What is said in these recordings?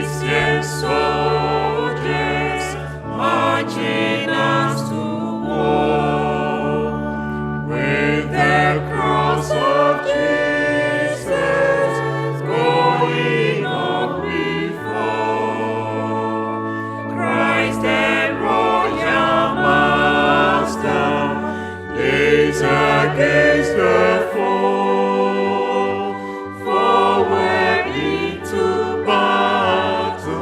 Christian soldiers marching us to war, with the cross of Jesus going on before. Christ and royal master, gaze against the foe, forward into battle.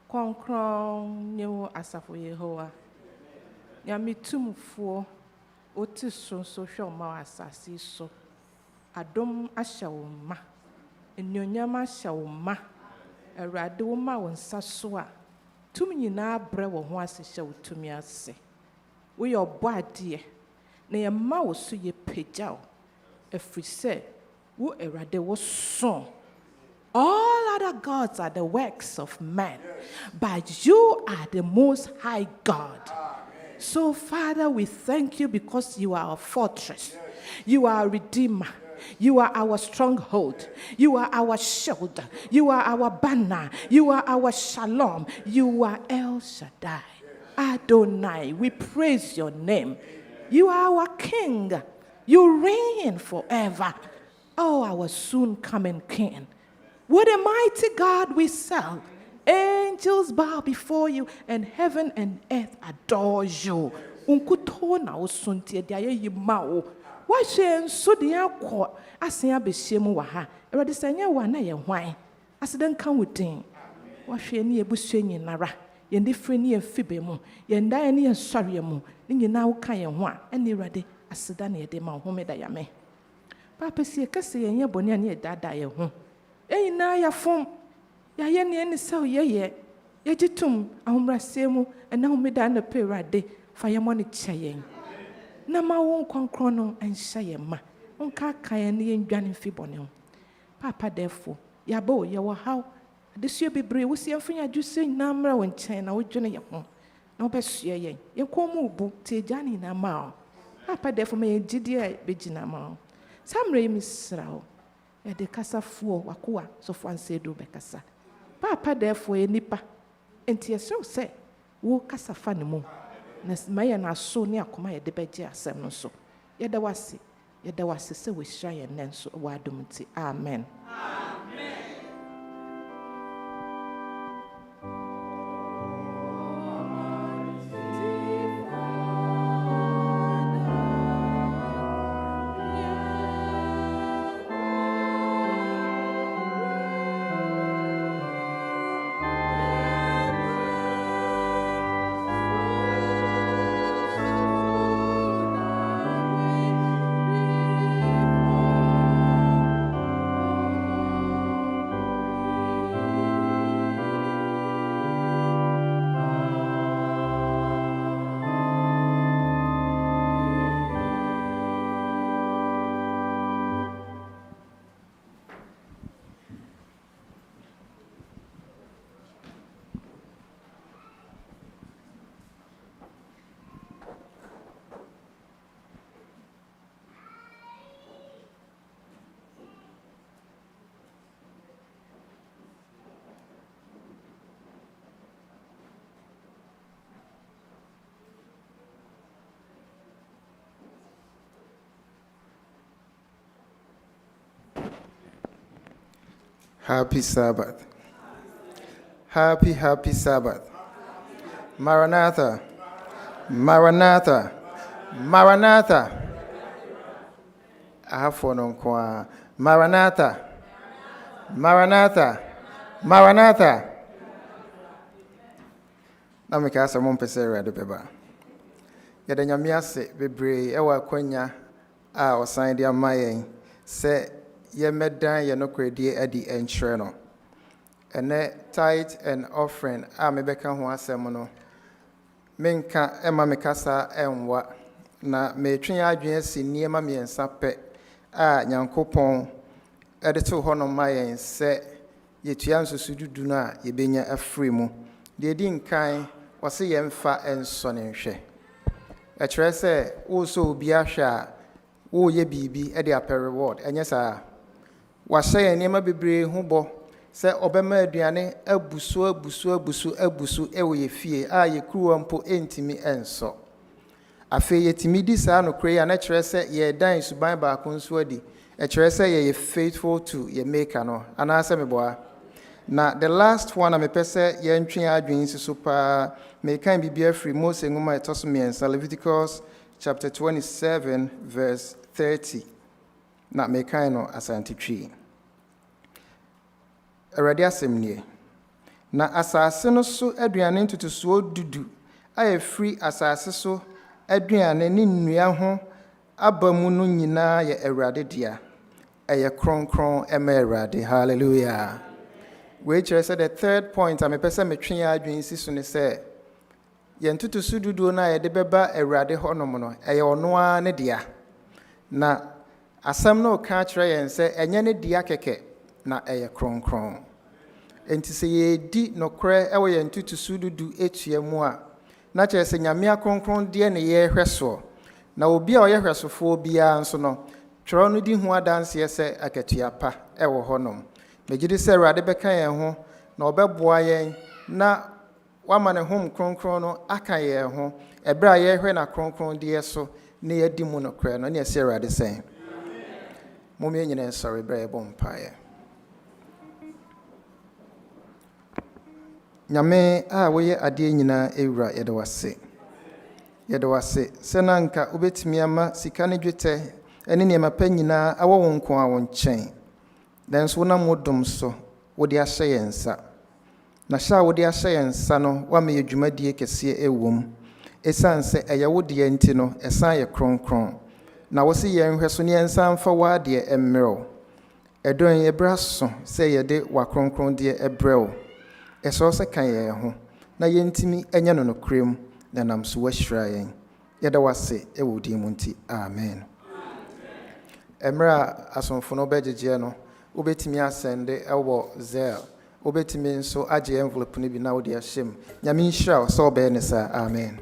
Konkron new asafo Yehowa. Nyame tumfo oti so social ma asasi so. Adom ahyɛ wo ma. Enuonyam ahyɛ wo ma. Awurade wo ma wo nsa so a. Tumi nyinaa brɛ wo ho ase hyɛ wo tumi ase. Wo yɛ ɔbɔ adeɛ. Na yɛ ma wo so yɛ pagya wo. Ɛfiri sɛ wo Awurade wo so. All other gods are the works of man, but you are the most high God. So, Father, we thank you because you are our fortress. You are our redeemer. You are our stronghold. You are our shield. You are our banner. You are our shalom. You are El Shaddai. Adonai, we praise your name. You are our king. You reign forever. Oh, our soon coming king. What a mighty God we serve. Angels bow before you, and heaven and earth adore you. Unkutona osuntie dia ye mao. Wa hwe nso de akọ asen abehyiemu wa ha. Erade sanya wa na ye hwan. Aseden kan wudin. Wa hwe ne ebusue nyinara. Ye ndifre ne emfibe mu. Ye ndan ne ensɔre mu. Ne nyina wo kan ye ho a. Ene erade aseda na ye de ma ho meda ya me. Papa sie kase ye bone ne dada ye ho. Na ya fom ya ye ne ne se ye gitum ahomrase mu na homeda na perade fa ye mo ne kyeyen na ma wo konkron no enhye ye ma onka kan ne ye ndwane mfi bone ho papa defo ya ba o ye wo haw adesua bebre wo sie mfanya adwuse na mra wo nchen na wo dwene ye ho na wo besua ye ye komu bu te jani na ma papa defo me gidie begina ma samre mi srawo ya de kasa fuo wakoa so fo Ansah-Adu be kasa papa therefore enipa enti eso se wo kasa fa ne mu na maye na so ne akoma ye de beje asem no so ye da wase se we hira ye nen so wa adom ti amen. Happy Sabbath. Happy Sabbath. Maranatha. Maranatha. Maranatha. I have for no kwa. Maranatha. Maranatha. Maranatha. Na me ka asɛm mpɛsɛ Awurade bɛba. Yɛda Nyame ase bebree ɛwɔ akwanya a ɔsan de ama yɛn sɛ yɛmɛdan yɛn nokwaredie adi nkyerɛ no. Ɛnɛ tithe and offering a mebɛka ho asɛm no menka ɛma mekasa ɛnwa na metwe adwene asi nneɛma mmiɛnsa pɛ a Nyankopɔn ɛde to hɔ no ma yɛn sɛ yɛtua nsusududu no a yɛbɛnya afiri mu. Deɛ di nkan wɔse yɛmfa nsɔ ne nhwɛ. Ɛkyerɛ sɛ wosɔ obi ahwɛ a woyɛ biribi ɛde apɛ reward ɛnyɛ saa. Wahyɛ yɛn nneɛma bebree ho bɔ sɛ ɔbɛma aduane abusu ɛwɔ yɛ fie a yɛkuruwa mpo ɛntimi ɛnsɔ. Afei yɛtimi di saa nokora yi a na kyerɛ sɛ yɛdan suban baako nso adi. Ɛkyerɛ sɛ yɛyɛ faithful to yɛ maker no anaasɛ meboa. Na the last one a mepɛ sɛ yɛntwe adwene si so paa mekan biribi afiri Mose nwoma ɛtɔ so mmiɛnsa Leviticus chapter 27 verse 30. Na mekan no asante twi. Awurade asɛm nie. Na asase no so aduane ntotosoɔ dudu ayɛ firi asase so aduane ne nnua ho aba mu no nyinaa yɛ Awurade dea. Ɛyɛ kronkron ɛma Awurade. Hallelujah. We kyerɛ sɛ the third point a mepɛ sɛ metwe yɛ adwene si so ne sɛ yɛn ntotoso duduo no a yɛde bɛba Awurade hɔnom no ɛyɛ ɔno ara ne dea. Na asɛm no ka kyerɛ yɛn sɛ ɛnyɛ ne dea kɛkɛ na ɛyɛ kronkron. Enti sɛ yɛdi nokorɛ ɛwɔ yɛn ntotoso dudu etua mu a na kyerɛ sɛ Nyame akronkron deɛ ne yɛhwɛ soɔ. Na obi a ɔyɛ hwɛsofoɔ biara nso no twerɛ no di ho adanseɛ sɛ akatua pa ɛwɔ hɔnom. Megye di sɛ Awurade bɛka yɛn ho na ɔbɛboa yɛn na wama ne hom kronkron no aka yɛn ho ɛberɛ a yɛhwɛ na kronkron deɛ so na yɛdi mu nokorɛ no ne yɛsɛ Awurade sɛn. Mom yɛn nyinaa nsɔre berɛ yɛbɔ mpaeɛ. Nyame a woyɛ adeɛ nyinaa ewura yɛde wase. Yɛde wase sɛ na nka wobɛtumi ama sika ne dwetɛ ɛne nneɛma pa nyinaa awɔ wo nko a wo nkyɛn. Nanso wonam wo dom so wode ahyɛ yɛn nsa. Na hyɛ a wode ahyɛ yɛn nsa no wama yɛ dwumadie kɛseɛ ɛwom. Ɛsiane sɛ ɛyɛ wo deɛ nti no ɛsan yɛ kronkron. Na wo se yɛn hwɛ so ne yɛnsa mfa wo adeɛ ɛmmerɛw. Ɛdɔn yɛbrɛ so sɛ yɛde wa kronkron deɛ ɛbrɛw. Ɛsɛ sɛ ka yɛn ho na yɛntimi ɛnyɛ no nokorɛm na nam so wahyira yɛn. Yɛda wase ɛwɔ din mu nti. Amen. Emmerɛ a asomfo no bɛgyegyeɛ no wobɛtumi asɛnde ɛwɔ Zelle. Wobɛtumi nso agye envelope no bi na wode ahyɛ mu. Nyame nhyira wo sɛ ɔbɛyɛ ne saa. Amen.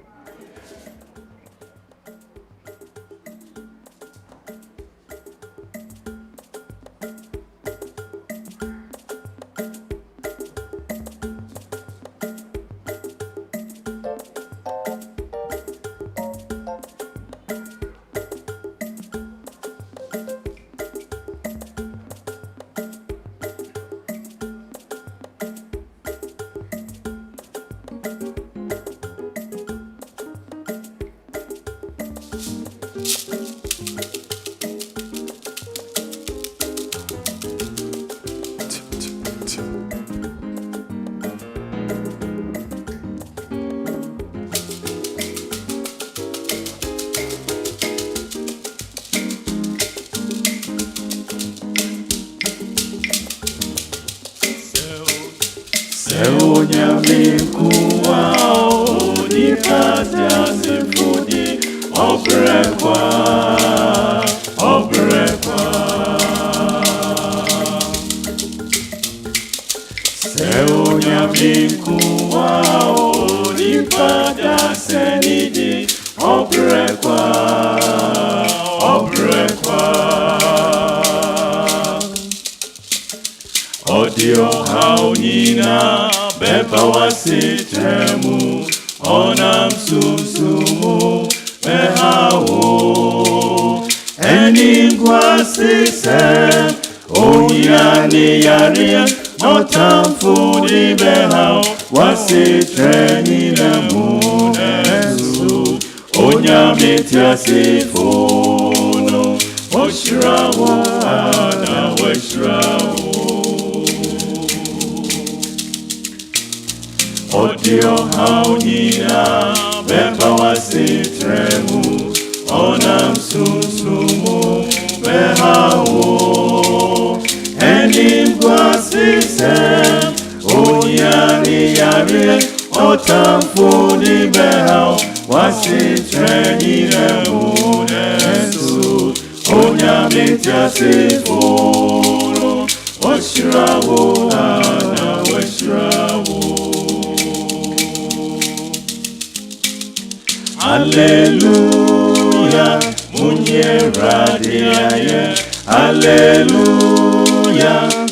Hallelujah, munye radiaye. Hallelujah,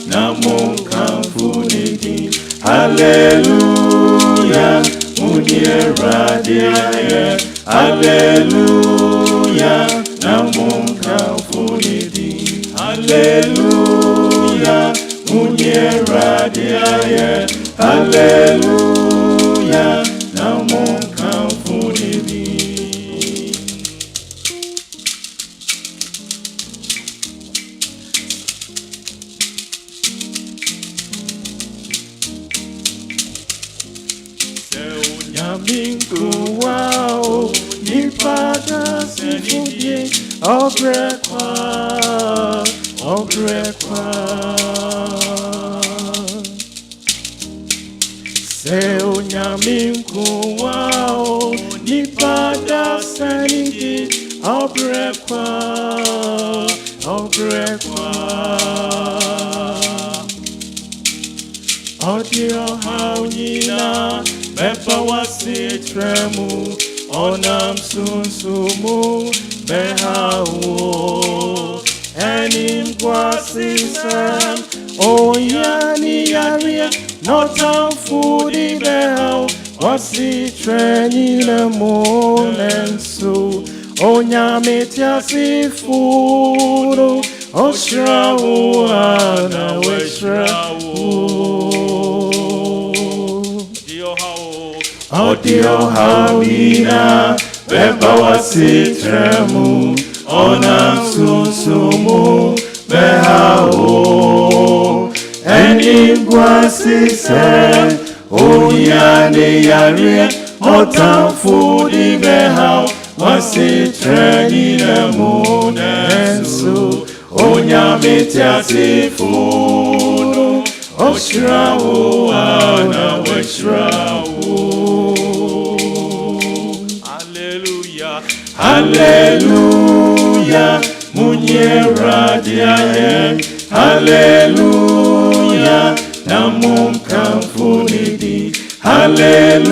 namo kamfuniki. Hallelujah, munye radiaye. Hallelujah, namo kamfuniki. Hallelujah, munye radiaye. Hallelujah, namo kamfuniki. Onyaminku wao nipada senidie obrekwa Se onyaminku wao nipada senidie obrekwa Odio haunina bepa wasi tremu onam sunsumu behawo enim kwasi sam oyani yaria notam fudi behao wasi trenina monensu onyamitia sifuru Oshrawu ana weshrawu Odio hawina beba wasitremu Onam sunsumu behao Enim kwasise Onyane yarie Otam fudi behao Wasitreni nemu nensu Onyamitia sifunu Oshrawu ana weshrawu Hallelujah Hallelujah Munyera diaye Hallelujah Namum kamfunidi Hallelujah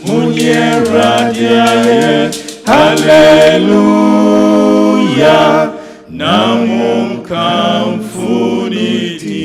Munyera diaye Hallelujah Namum kamfunidi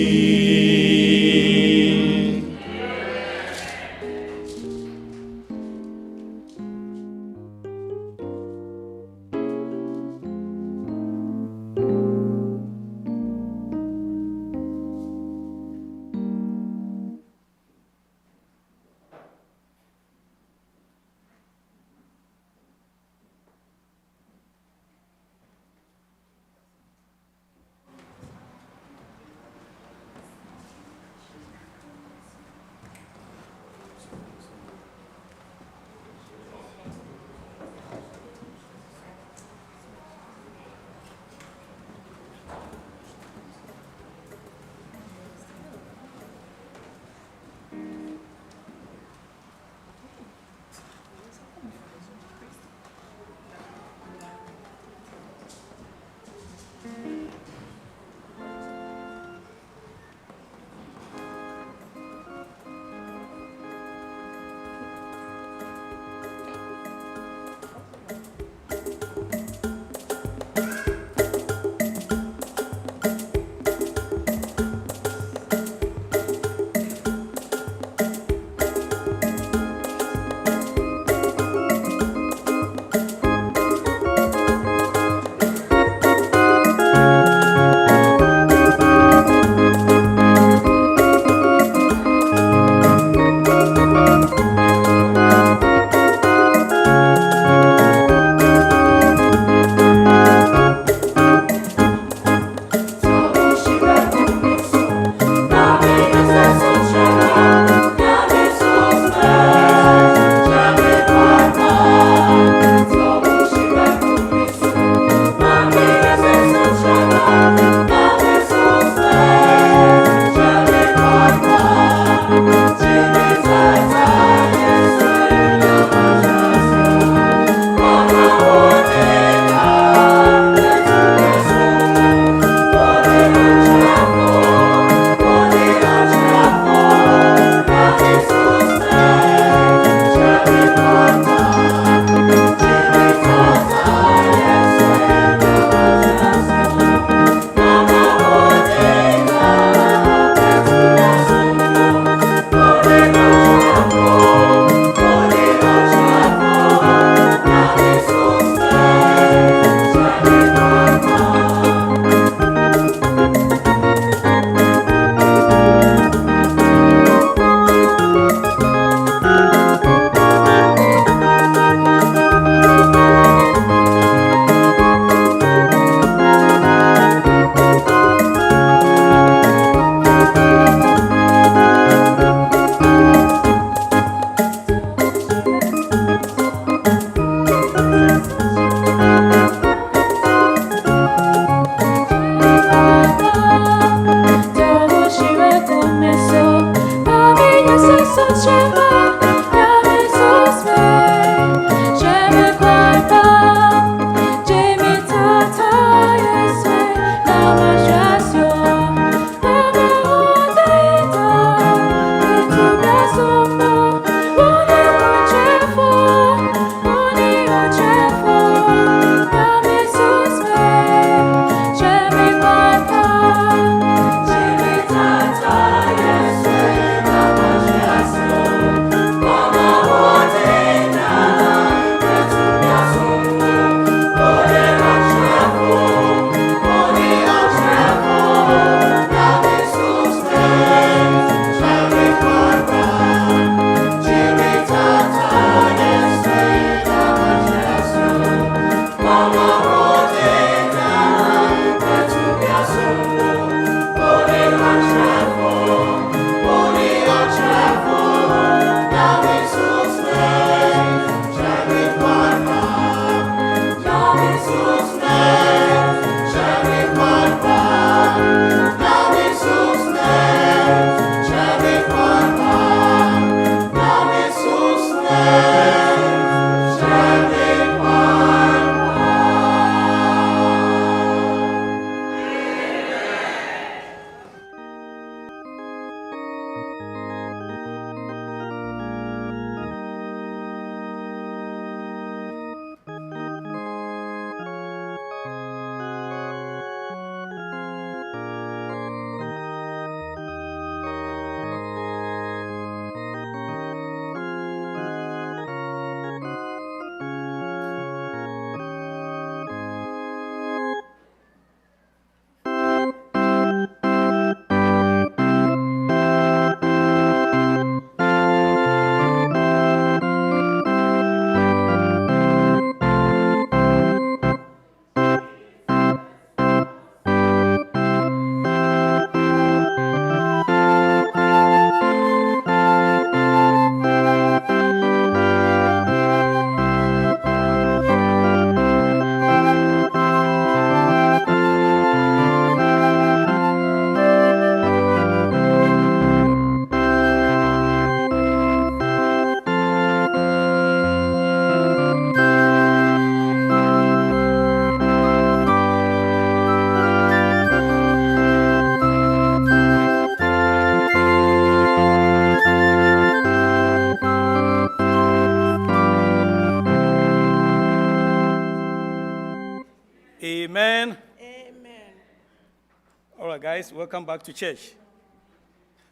right, guys, welcome back to church.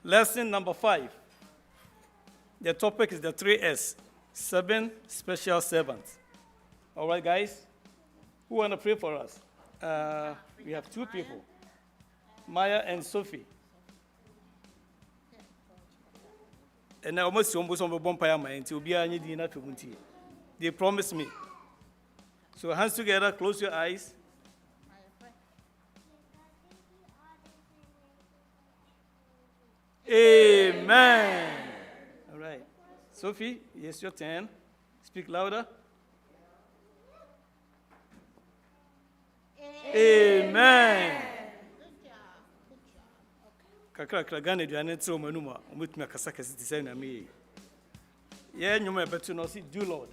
Lesson number 5. The topic is the 3S, 7 special servants. All right, guys, who want to pray for us? We have 2 people, Maya and Sophie. And I almost they promised me. So hands together, close your eyes. Amen. All right. Sophie, yes, your turn. Speak louder. Amen. Kakra gane duane tro manuma omutumi akasa kase ti say na me. Yeah, nyoma betu no see do Lord.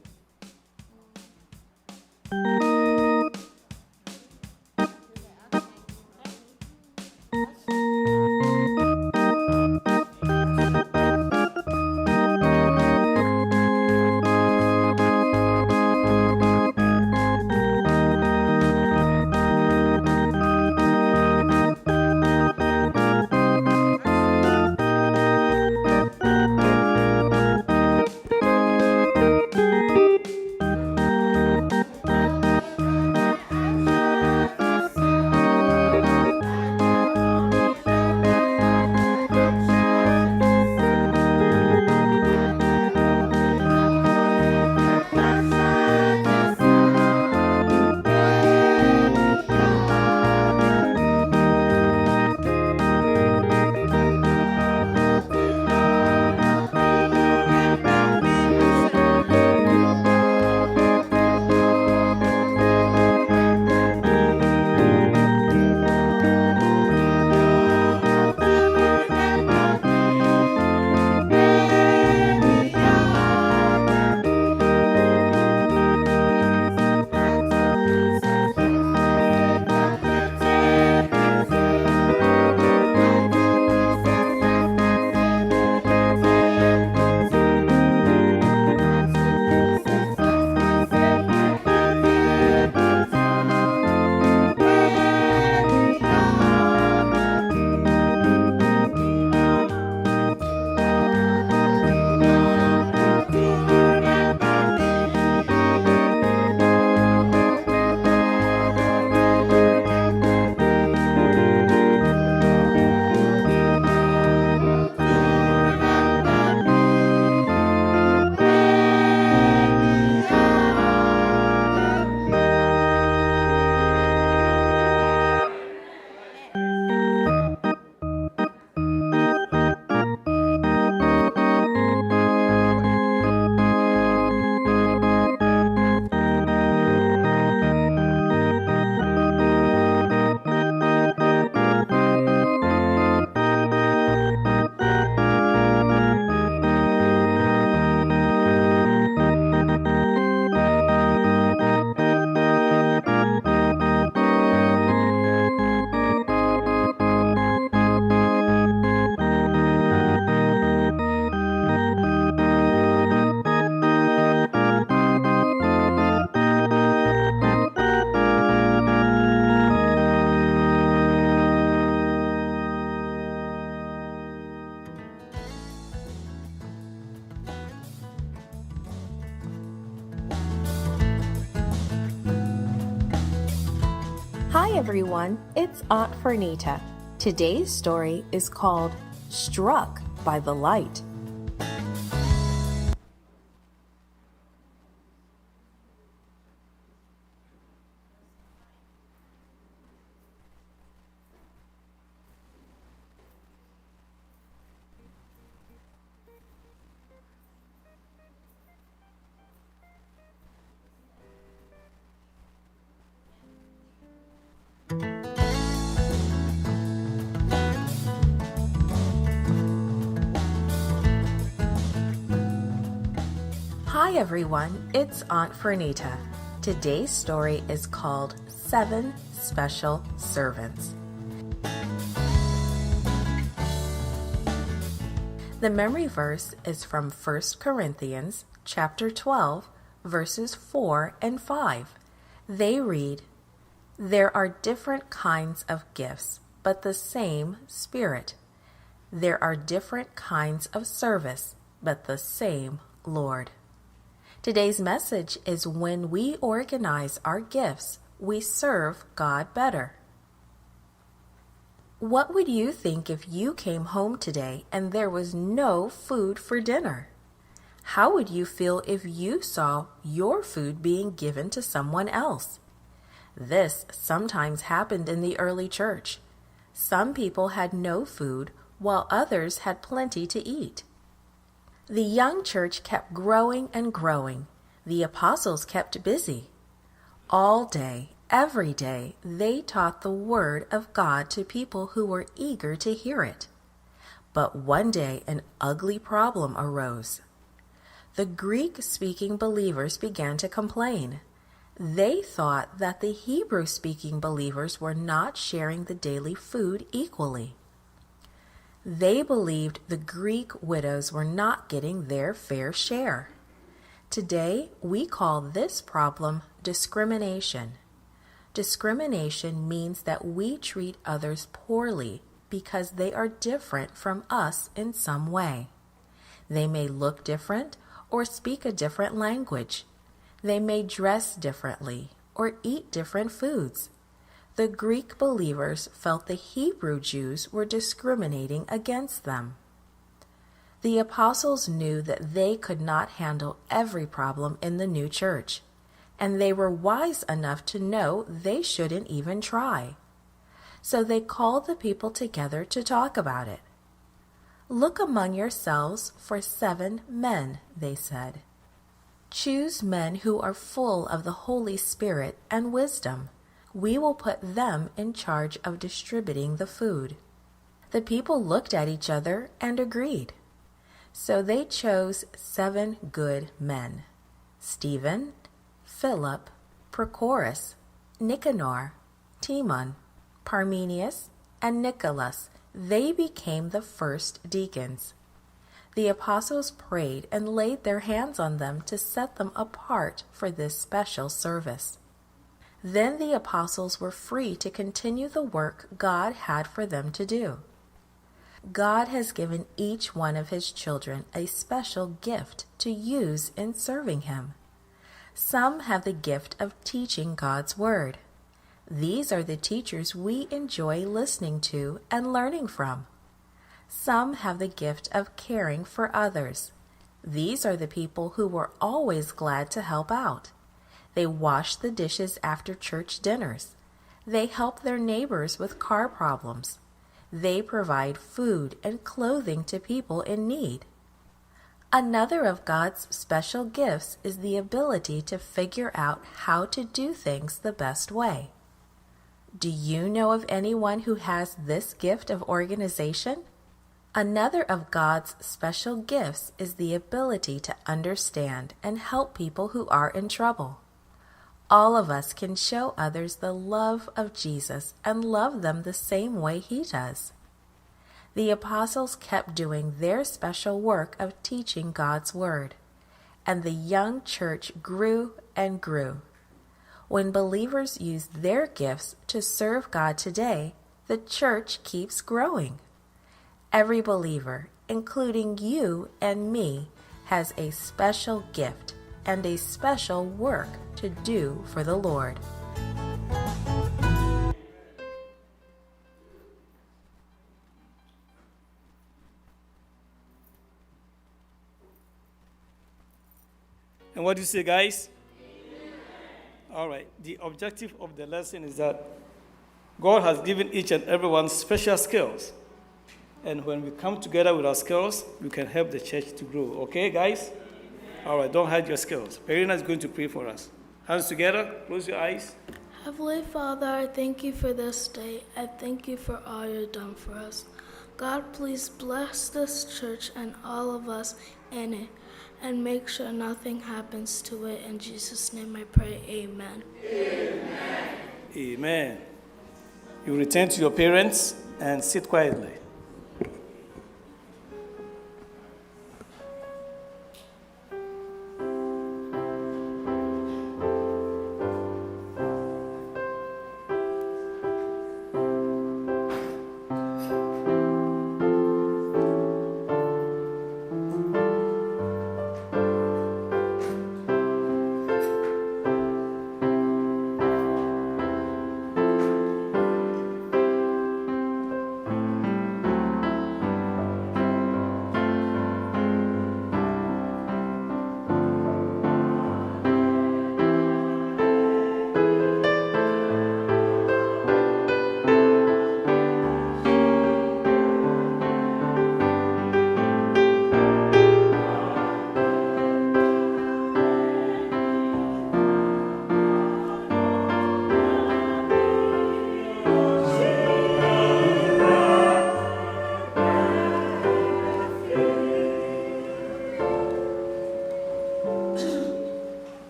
Hi everyone, it's Aunt Fernita. Today's story is called Struck by the Light. Hi everyone, it's Aunt Fernita. Today's story is called 7 Special Servants. The memory verse is from 1 Corinthians chapter 12, verses 4 and 5. They read, "There are different kinds of gifts, but the same Spirit. There are different kinds of service, but the same Lord. Today's message is when we organize our gifts, we serve God better. What would you think if you came home today and there was no food for dinner? How would you feel if you saw your food being given to someone else? This sometimes happened in the early church. Some people had no food while others had plenty to eat. The young church kept growing and growing. The apostles kept busy. All day, every day, they taught the Word of God to people who were eager to hear it. But one day an ugly problem arose. The Greek-speaking believers began to complain. They thought that the Hebrew-speaking believers were not sharing the daily food equally. They believed the Greek widows were not getting their fair share. Today, we call this problem discrimination. Discrimination means that we treat others poorly because they are different from us in some way. They may look different or speak a different language. They may dress differently or eat different foods. The Greek believers felt the Hebrew Jews were discriminating against them. The apostles knew that they could not handle every problem in the new church, and they were wise enough to know they shouldn't even try. So they called the people together to talk about it. "Look among yourselves for 7 men," they said. "Choose men who are full of the Holy Spirit and wisdom. We will put them in charge of distributing the food." The people looked at each other and agreed. So they chose 7 good men: Stephen, Philip, Prochorus, Nicanor, Timon, Parmenius, and Nicholas. They became the first deacons. The apostles prayed and laid their hands on them to set them apart for this special service. Then the apostles were free to continue the work God had for them to do. God has given each one of His children a special gift to use in serving Him. Some have the gift of teaching God's Word. These are the teachers we enjoy listening to and learning from. Some have the gift of caring for others. These are the people who were always glad to help out. They wash the dishes after church dinners. They help their neighbors with car problems. They provide food and clothing to people in need. Another of God's special gifts is the ability to figure out how to do things the best way. Do you know of anyone who has this gift of organization? Another of God's special gifts is the ability to understand and help people who are in trouble. All of us can show others the love of Jesus and love them the same way He does. The apostles kept doing their special work of teaching God's Word, and the young church grew and grew. When believers use their gifts to serve God today, the church keeps growing. Every believer, including you and me, has a special gift and a special work to do for the Lord. And what do you say, guys? All right. The objective of the lesson is that God has given each and everyone special skills. And when we come together with our skills, we can help the church to grow. Okay, guys? All right, don't hide your skills. Perina is going to pray for us. Hands together, close your eyes. Heavenly Father, I thank you for this day. I thank you for all you've done for us. God, please bless this church and all of us in it, and make sure nothing happens to it. In Jesus' name I pray, amen. Amen. Amen. You return to your parents and sit quietly.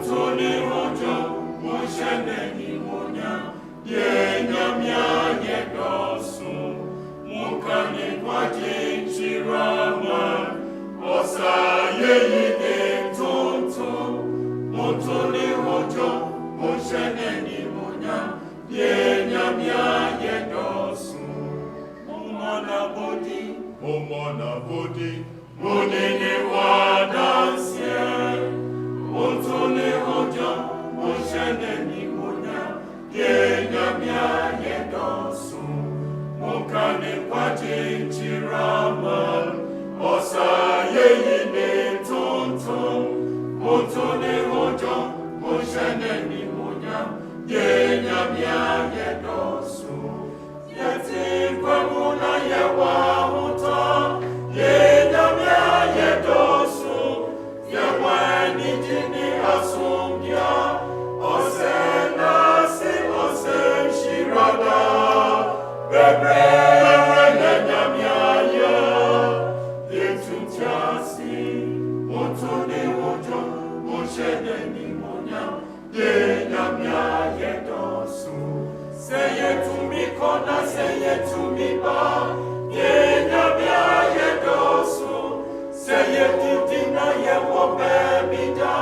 mutuni hojo musheneni munya yenyamya yedosu mukani kwa jinchirama osa yeyine tonto mutuni hojo musheneni munya yenyamya yedosu umana bodi munini wadansie mutuni hojo musheneni munya yenyamya yedosu mukani kwa jinchirama osa yeyine tonto mutuni hojo musheneni munya yenyamya yedosu yeti kwamuna yewa huta yenyamya yedosu yewani jini asumya osenasi osenshirada bebre nenyamya ye yetutiasi mutuni hojo musheneni munya yenyamya yedosu seyetumikona seyetumiba yenyamya yedosu seyetitina yewobebida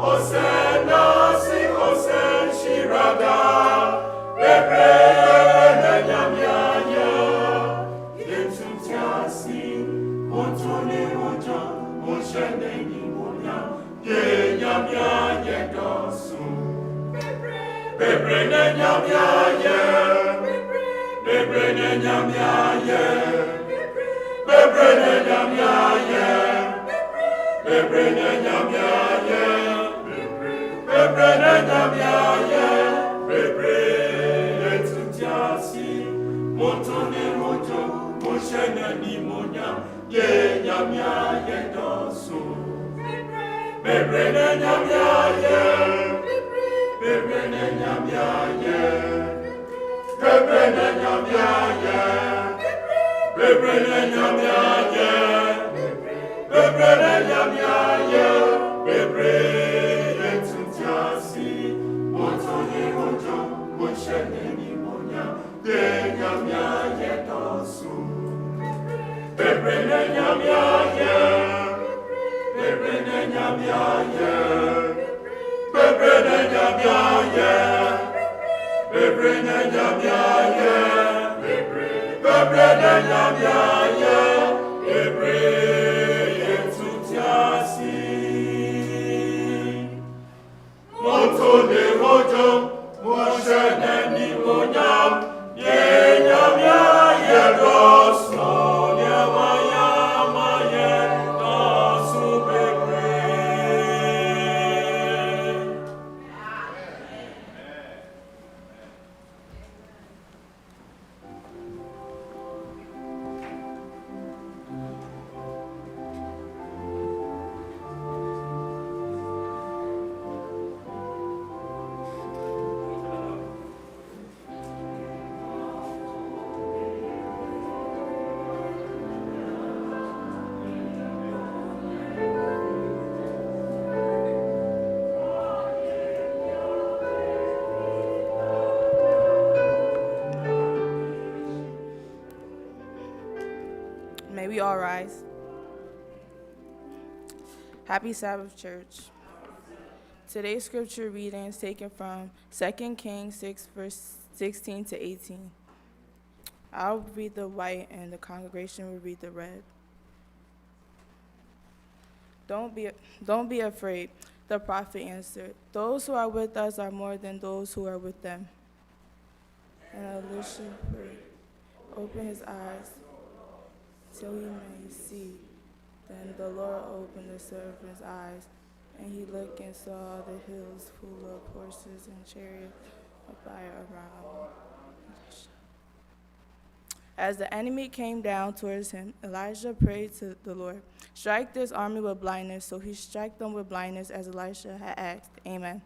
osenasi osenshirada bebre nenyamya ye yetutiasi mutuni hojo musheneni munya yenyamya yedosu bebre nenyamya ye bebre nenyamya ye bebre nenyamya ye bebre nenyamya ye bebre nenyamya ye bebre etutiasi mutuni hojo musheneni munya yenyamya yedosu bebre nenyamya ye bebre nenyamya ye bebre nenyamya ye bebre nenyamya ye bebre nenyamya ye bebre etutiasi mutuni hojo musheneni munya yenyamya yedosu bebre nenyamya ye bebre nenyamya ye bebre nenyamya ye bebre nenyamya ye bebre nenyamya ye bebre etutiasi mutuni hojo musheneni munya yenyamya yedosu yewayama yedosu bebre. May we all rise. Happy Sabbath, church. Today's scripture reading is taken from 2 Kings 6, verse 16 to 18. I'll read the white and the congregation will read the red. Don't be afraid, the prophet answered. Those who are with us are more than those who are with them. And Elisha prayed, open his eyes till he may see. Then the Lord opened the servant's eyes, and he looked and saw the hills full of horses and chariots of fire around. As the enemy came down towards him, Elijah prayed to the Lord, strike this army with blindness. So he struck them with blindness as Elisha had asked. Amen.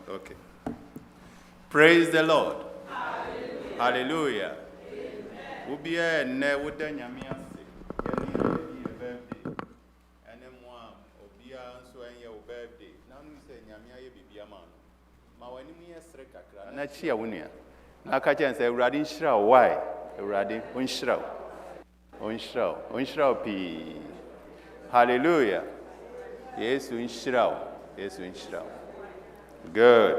Okay. Praise the Lord. Hallelujah. Ubia ne wuda nyame ase. Ye birthday. Ene mo am obia nso enye wo birthday. Na nu se nyame aye bibia ma no. Ma wani mu ye sere kakra. Na chia wonua. Na ka chen se Awurade nhyira wo why? Awurade onhyira wo. Onhyira wo pi. Hallelujah. Yesu nhyira wo. Yesu nhyira wo. Good.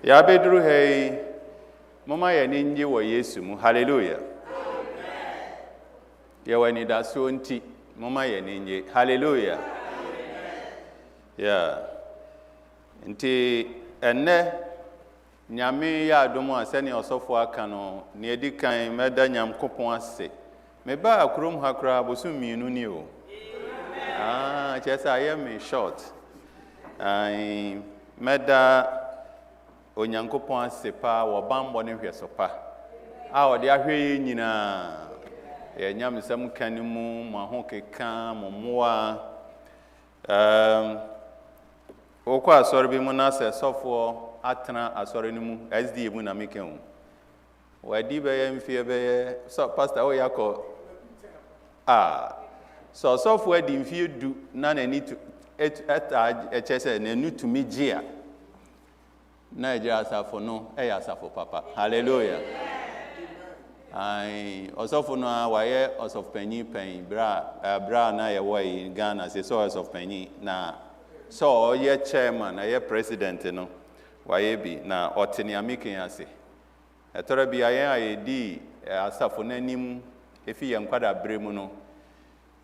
Ya bedru hey mama ya ninje wo Yesu mu. Hallelujah. Amen. Ya wani da so nti mama ya ninje. Hallelujah. Amen. Yeah. Nti enne nyame ya adomu asene osofo aka no ne edikan meda nyamkopon ase. Meba akrom hakra bosu mienu ni o. Chesa I am in short. Meda onyankopon asepa wo bambo ne hwesopa. A ode ahwe nyina. Ye nyamsam kanimu mo ho keka mo moa Okwa asori bi mu na se sofo atena asori ni mu SD mu na meke hu. Wadi be ye mfie be ye so pastor o yakọ so sofo adi mfie du na nani to echese na nu tumi gia na eje asafo no e ya asafo papa. Hallelujah. Ai osofo no waye osof panyi bra na ye wo in Ghana se so osof panyi na so ye chairman na ye president no waye bi na otene amikin ase etoro bi ayen ayedi asafo nanim efi ye nkwada bremu no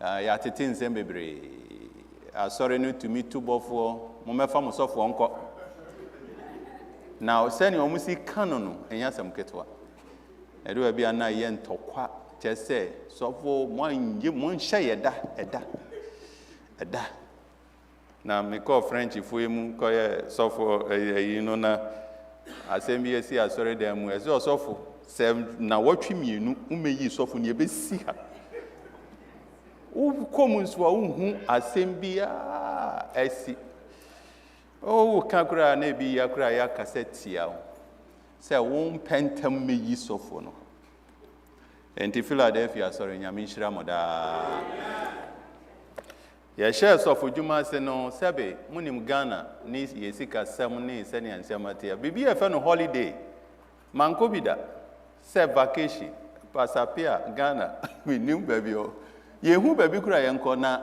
ya tete nsem bebre asore no tumi tubofo mo mefa mo sofo nko na oseni omusi kano no enya sam ketwa edo bi ana ye ntokwa chese sofo mo nhye yeda na me call French fuemu ko ye sofo no na asem ye si asore dem mu ese sofo se na watwi mienu umeyi sofo ne ebesi ha u komunso a hu asem bia esi o kakura na bi yakura ya kasetia se won pentam meyi sofo no enti Philadelphia sorry nyame nhira moda ya share sofo juma se no sebe munim Ghana ni yesika sam ni sene ansematia bibi efe no holiday manko bida se vacation pasapia Ghana minim baby o yehu baby kura yenko na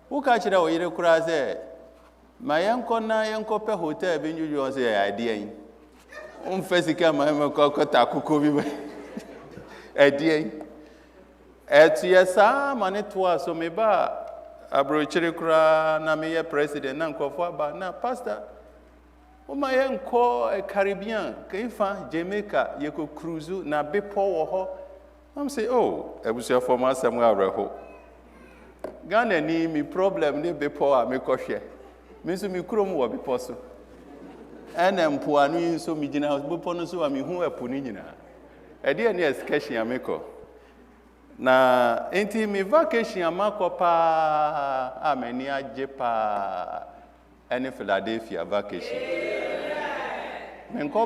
uka kire o yire kura se ma yenko na yenko pe hotel bi njuju se ya ade yin fesika ma ko takuko bi ade yin yesa mane to so me ba abrochiri kura na meye president na nkofo aba na pastor o ma ye nko Caribbean kaifa Jamaica yeko cruise na bepo wo ho am say oh ebusia for ma asem awreho Ghana ni mi problem ne bepo a me kohwe me so mi krom wo bepo so enem po anu yin so mi gina bepo no so a mi hu epo ni nyina e de ne excursion ameko na enti mi vacation amako pa amani aje pa ene Philadelphia vacation menko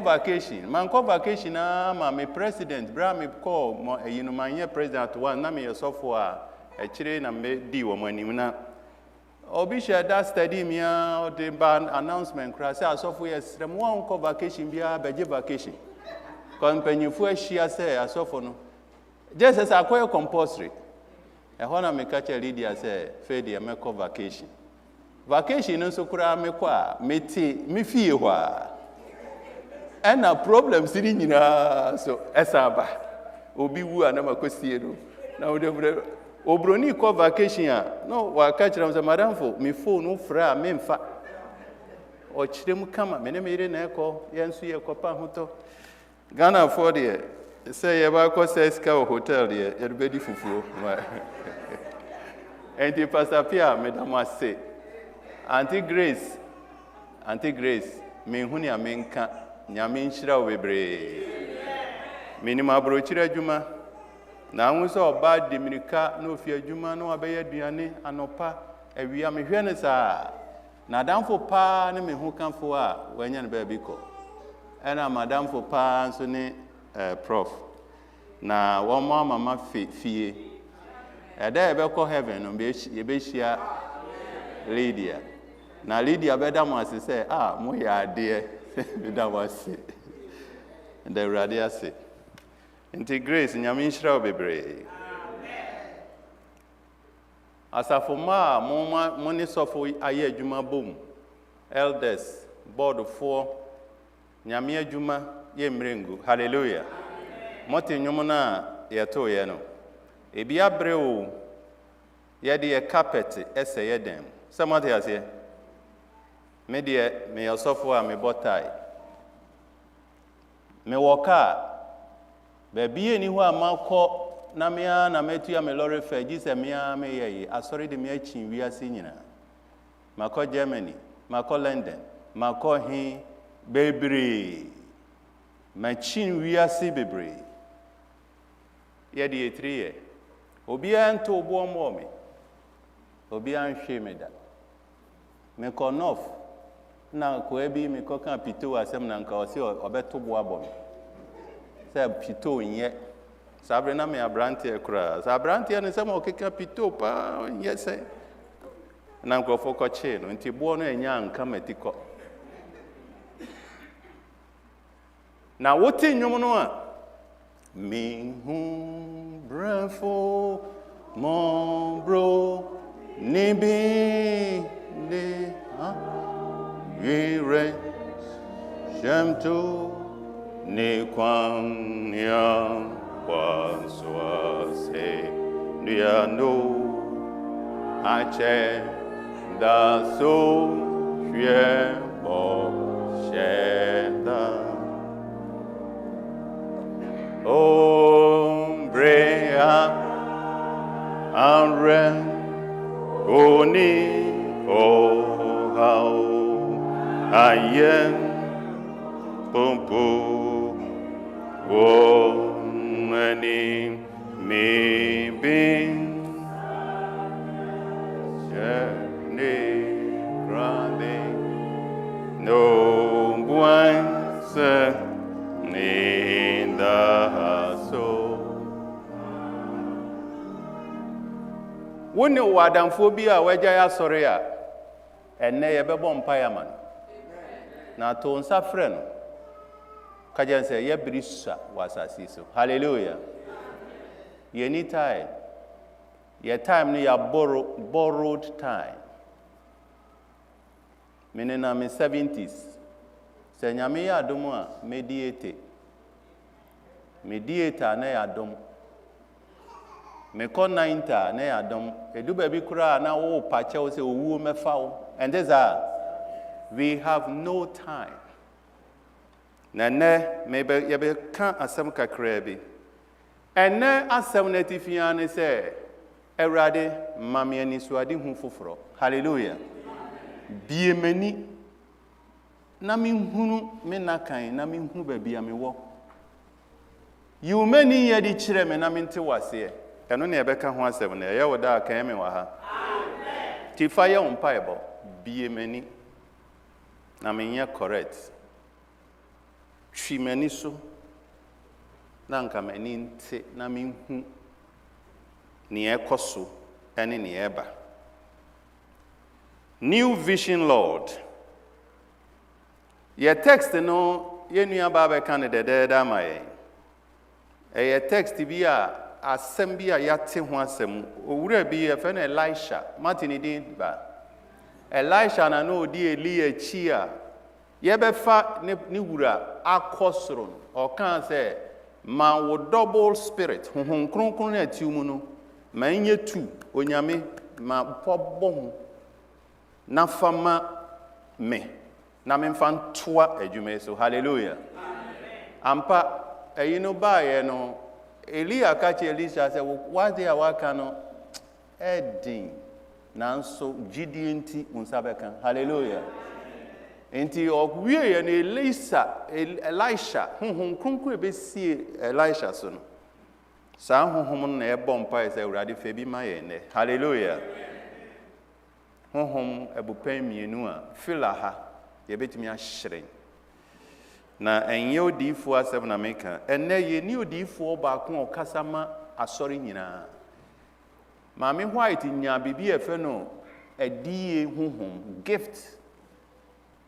vacation na ma me president bra me call mo eyinu manye president one na me yesofo a ekire na me di wo manim na obi share that study me o de ban announcement kra say asofo yesrem won ko vacation bia beje vacation company fu ahia say asofo no just as acquire compulsory. A hona me catch a Lydia say, Fede, me call vacation. Vacation no so kura me kwa, me fee wa. And a problem sitting in so esaba. Obi wu anama kwesiedo. Na ode obroni call vacation no wa catch them madam for me phone no fra me mfa. O chirem kama me ne mere na ekọ yensu ye kopa hoto. Ghana for there. Say you ba ko say ska hotel there everybody fufuo enti pastor Pia madam say Auntie Grace me hu ne amenka nyame nhira wo bebre minima brochira adwuma na hu so oba demirika na ofi adwuma na abeya aduane anopa awia me hwe ne sa na damfo pa ne me hu kanfo a wanya ne ba bi ko ena madam fo pa nso ne prof na wo mama fie eda ebe ko heaven no be shia Lydia na Lydia beda mo ase say mo ya ade beda mo ase and the radia say enti Grace nyame nhira obebre amen asafo ma mo ne sofo aye adwuma bom elders board for nyame adwuma ye mrengu hallelujah mote nyumo na yeto ye no ebi abreo ye de carpet ese ye dem somebody has here me de me yosofo a me botai me woka be bi eni ho amakọ na me na metu ya me lorry fare gise me ya me ye asori de me achin wi ase nyina makọ Germany makọ London makọ he bebre machin wi ase bebre ye de 3 year obi an to bo mo me obi an hwe me da me konof na ko ebi me ko kan pito asem na nka o se obeto bo abom se pito nye sabre na me abrante ekura abrante ne se mo keka pito pa nye se na nko foko che no nti bo no enya nka matiko na wote nwom no a me hu brafo mon bro nibi de Yire Shemtu Ni Kwang Yang Wanswase Niano Ache Da So Xue Bo Sheda Ombrea Anre Oni Hao Ayen Pumpu Womani Me Bin Shani Grande No Buanse Ninda So Wone wadamfo bi a wagya ya sɔre a enne yɛbɛbɔ mpaeɛ ma no na to nsa frɛ no kagyan sɛ yɛbiri sa wɔ asase so hallelujah yɛni time yɛ time no yɛ borrowed time mene na me 70s sɛ nyame yɛ adom a mediate a na yɛ adom me ko 90 na ya dom edu ba bi kura na wo pache wo se owu mefa wo and this we have no time na ne me be ye be kan asem kakra bi enne asem na tifia ne se Awurade mame ani so ade hu foforo hallelujah biemani na me hunu me nakan na me hu ba bia me wo you many ye di kire me na me nte wase eno ne ebeka ho asem na ye woda kan me wa ha amen ti fa ye on bible biemani na me nye correct twimani so na nka mani nte na me hu ni ekoso ene ni eba new vision lord ye text no ye nua ba be kan de da ma ye ye text bi a asem bi a yate ho asem owura bi ye fe na Elisha Martin din ba Elisha na no di Elia chi a ye be fa ni wura akosoro o kan se ma wo double spirit honhom kronkron na atiumu no ma nye tu onyame ma pobo ho na fama me na me fan toa adwuma so hallelujah amen ampa no ba ye no Elia ka che Elisha se what they are working no edin nanso gidi enti unsa beka hallelujah enti okwie ye ne Elisha honhom kronkron be sie Elisha so no sa honhom na e bompa e se Awurade fe bi ma ye ne hallelujah honhom ebupan mienu a filaha ye betimi ahyeren na enye odifo asem na meka enne ye ni odifo ba ko okasama asori nyina ma me white nya bibi efe no adie honhom gift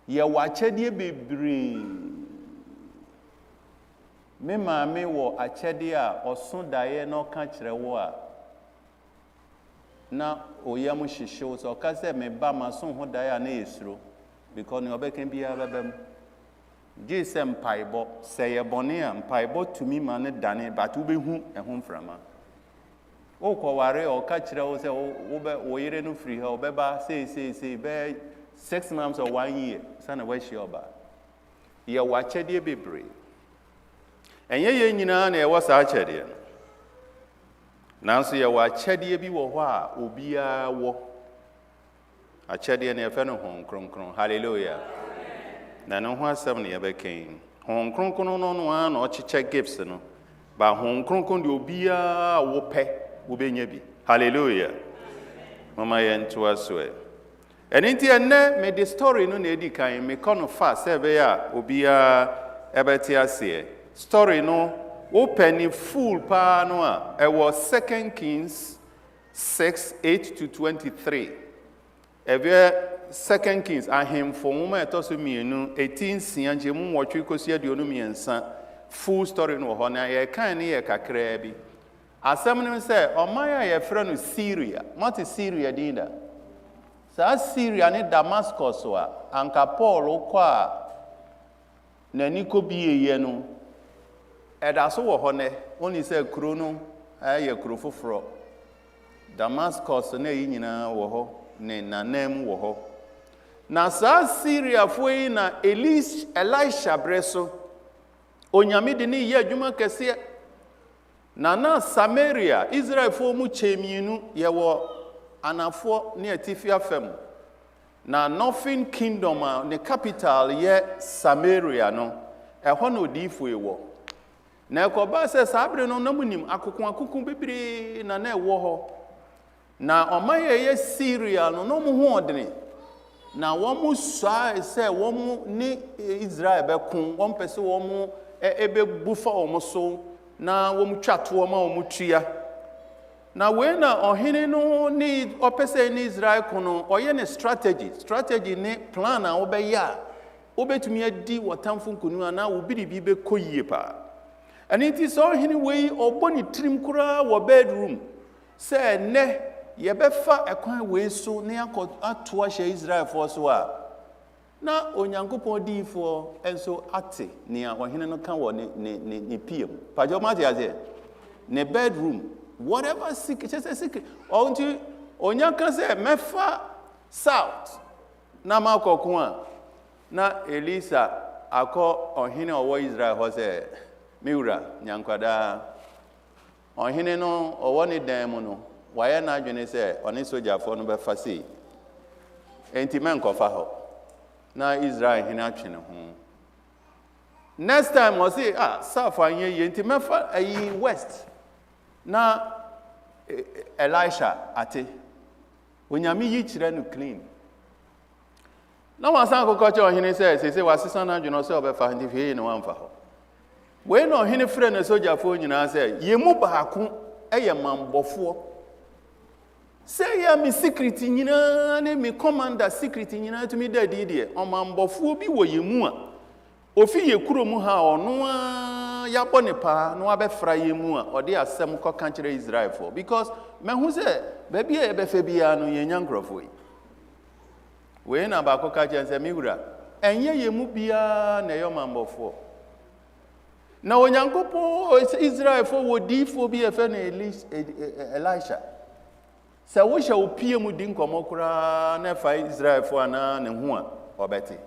ye wachedie bebre me ma me wo achede a oso daye no ka kire wo a na oyam hyehye so ka se me ba ma so ho daye a na esuro because ne obeken bia babam jesem paibo se ye bone a paibo tumi ma ne dane but wo behu ehom frama o ko ware o ka kire wo se wo be wo yire no free ha obeba say be 6 months or 1 year sana we shi oba ye wachede bebre enye ye nyina na ye wasa achede nanso ye wachede bi wo ho a obia wo achede na ye fe no hon kronkron hallelujah na no ho asem na ye be ken hon kronkron no no a na o chiche gifts no ba hon kronkron de obia wo pe wo benya bi hallelujah mama ye nto aso And in me the story no na di kan me kono fa se be ya obia ebeti ase story no open full pa no a it was 2 Kings 6:8-23 ebe 2 Kings ahim for moma etoso mienu 18 sianje mu wotwe kosi aduonu miensa full story no ho na ye kan ne ye kakra bi asem no se omaya ye fra no Syria not Syria dinda sa Syria ne Damascus wa anka Paul kwa na niko biye no edaso wo ho ne oni se kuro no aye kuro foforo Damascus na yi nyina wo ho ne nanam wo ho na sa Syria foi na Elisha breso onyame de ne ye adwuma kese na Samaria Israel fo mu chemienu ye wo anafo ne atifia fam na Northern Kingdom the capital ye Samaria no ehɔ na odifo ewo na ekoba se sabre no namunim akokon bibiri na ewo hɔ na omaye ye Syria no no mu ho odene na wɔn sua se wɔn ne Israel bɛko wɔn pese wɔn ebebufa wɔn so na wɔn twato ma wɔn tua na we na ohene no ni opese ni Israel kono oye ne strategy ne plan a obeya obetumi adi wotamfo nkunu na obiribi be koyie pa ani ti so ohene we oboni trim kura wo bedroom se ne ye befa ekwan we so ne ato ahye Israel for so a na onyankopon difo enso ate ne ohene no kan wo ne piem pajo ma tie ne bedroom whatever secret until onyanka say mefa south na makokon a na Elisa akọ ohene owo Israel ho say miura nyankwada ohene no owo ne dan mu no waye na adwene say oni sojafo no befa sei enti menkofa ho na Israel hene atwene ho next time o say south anye ye enti mefa ayi west na Elisha ate onyame yi kire no clean na wasan kokoche ohene se wasesa na dweno se obefa ndi fie no wamfa ho we no ohene frɛ no sojafo nyina se yemu baako eye mambofo se ya mi secret nyina ne mi commander secret nyina to mi dadi de o mambofo bi wo yemu a ofi ye kuro mu ha ono a ya bɔ ne pa no abɛfra yemu a ɔde asɛm kɔ ka kyerɛ Israel for because mehu sɛ baabi a yɛbɛfa bia no yɛnya nkrɔfo yi we na ba kɔ ka kyerɛ sɛ miwura ɛnyɛ yemu bia na ɛyɛ mambɔfo na onyankopɔn Israel for wodifo bi ɛfɛ na Elisha sɛ wo hyɛ opie mu di nkɔmɔ koraa na ɛfa Israel for na ne ho a ɔbɛte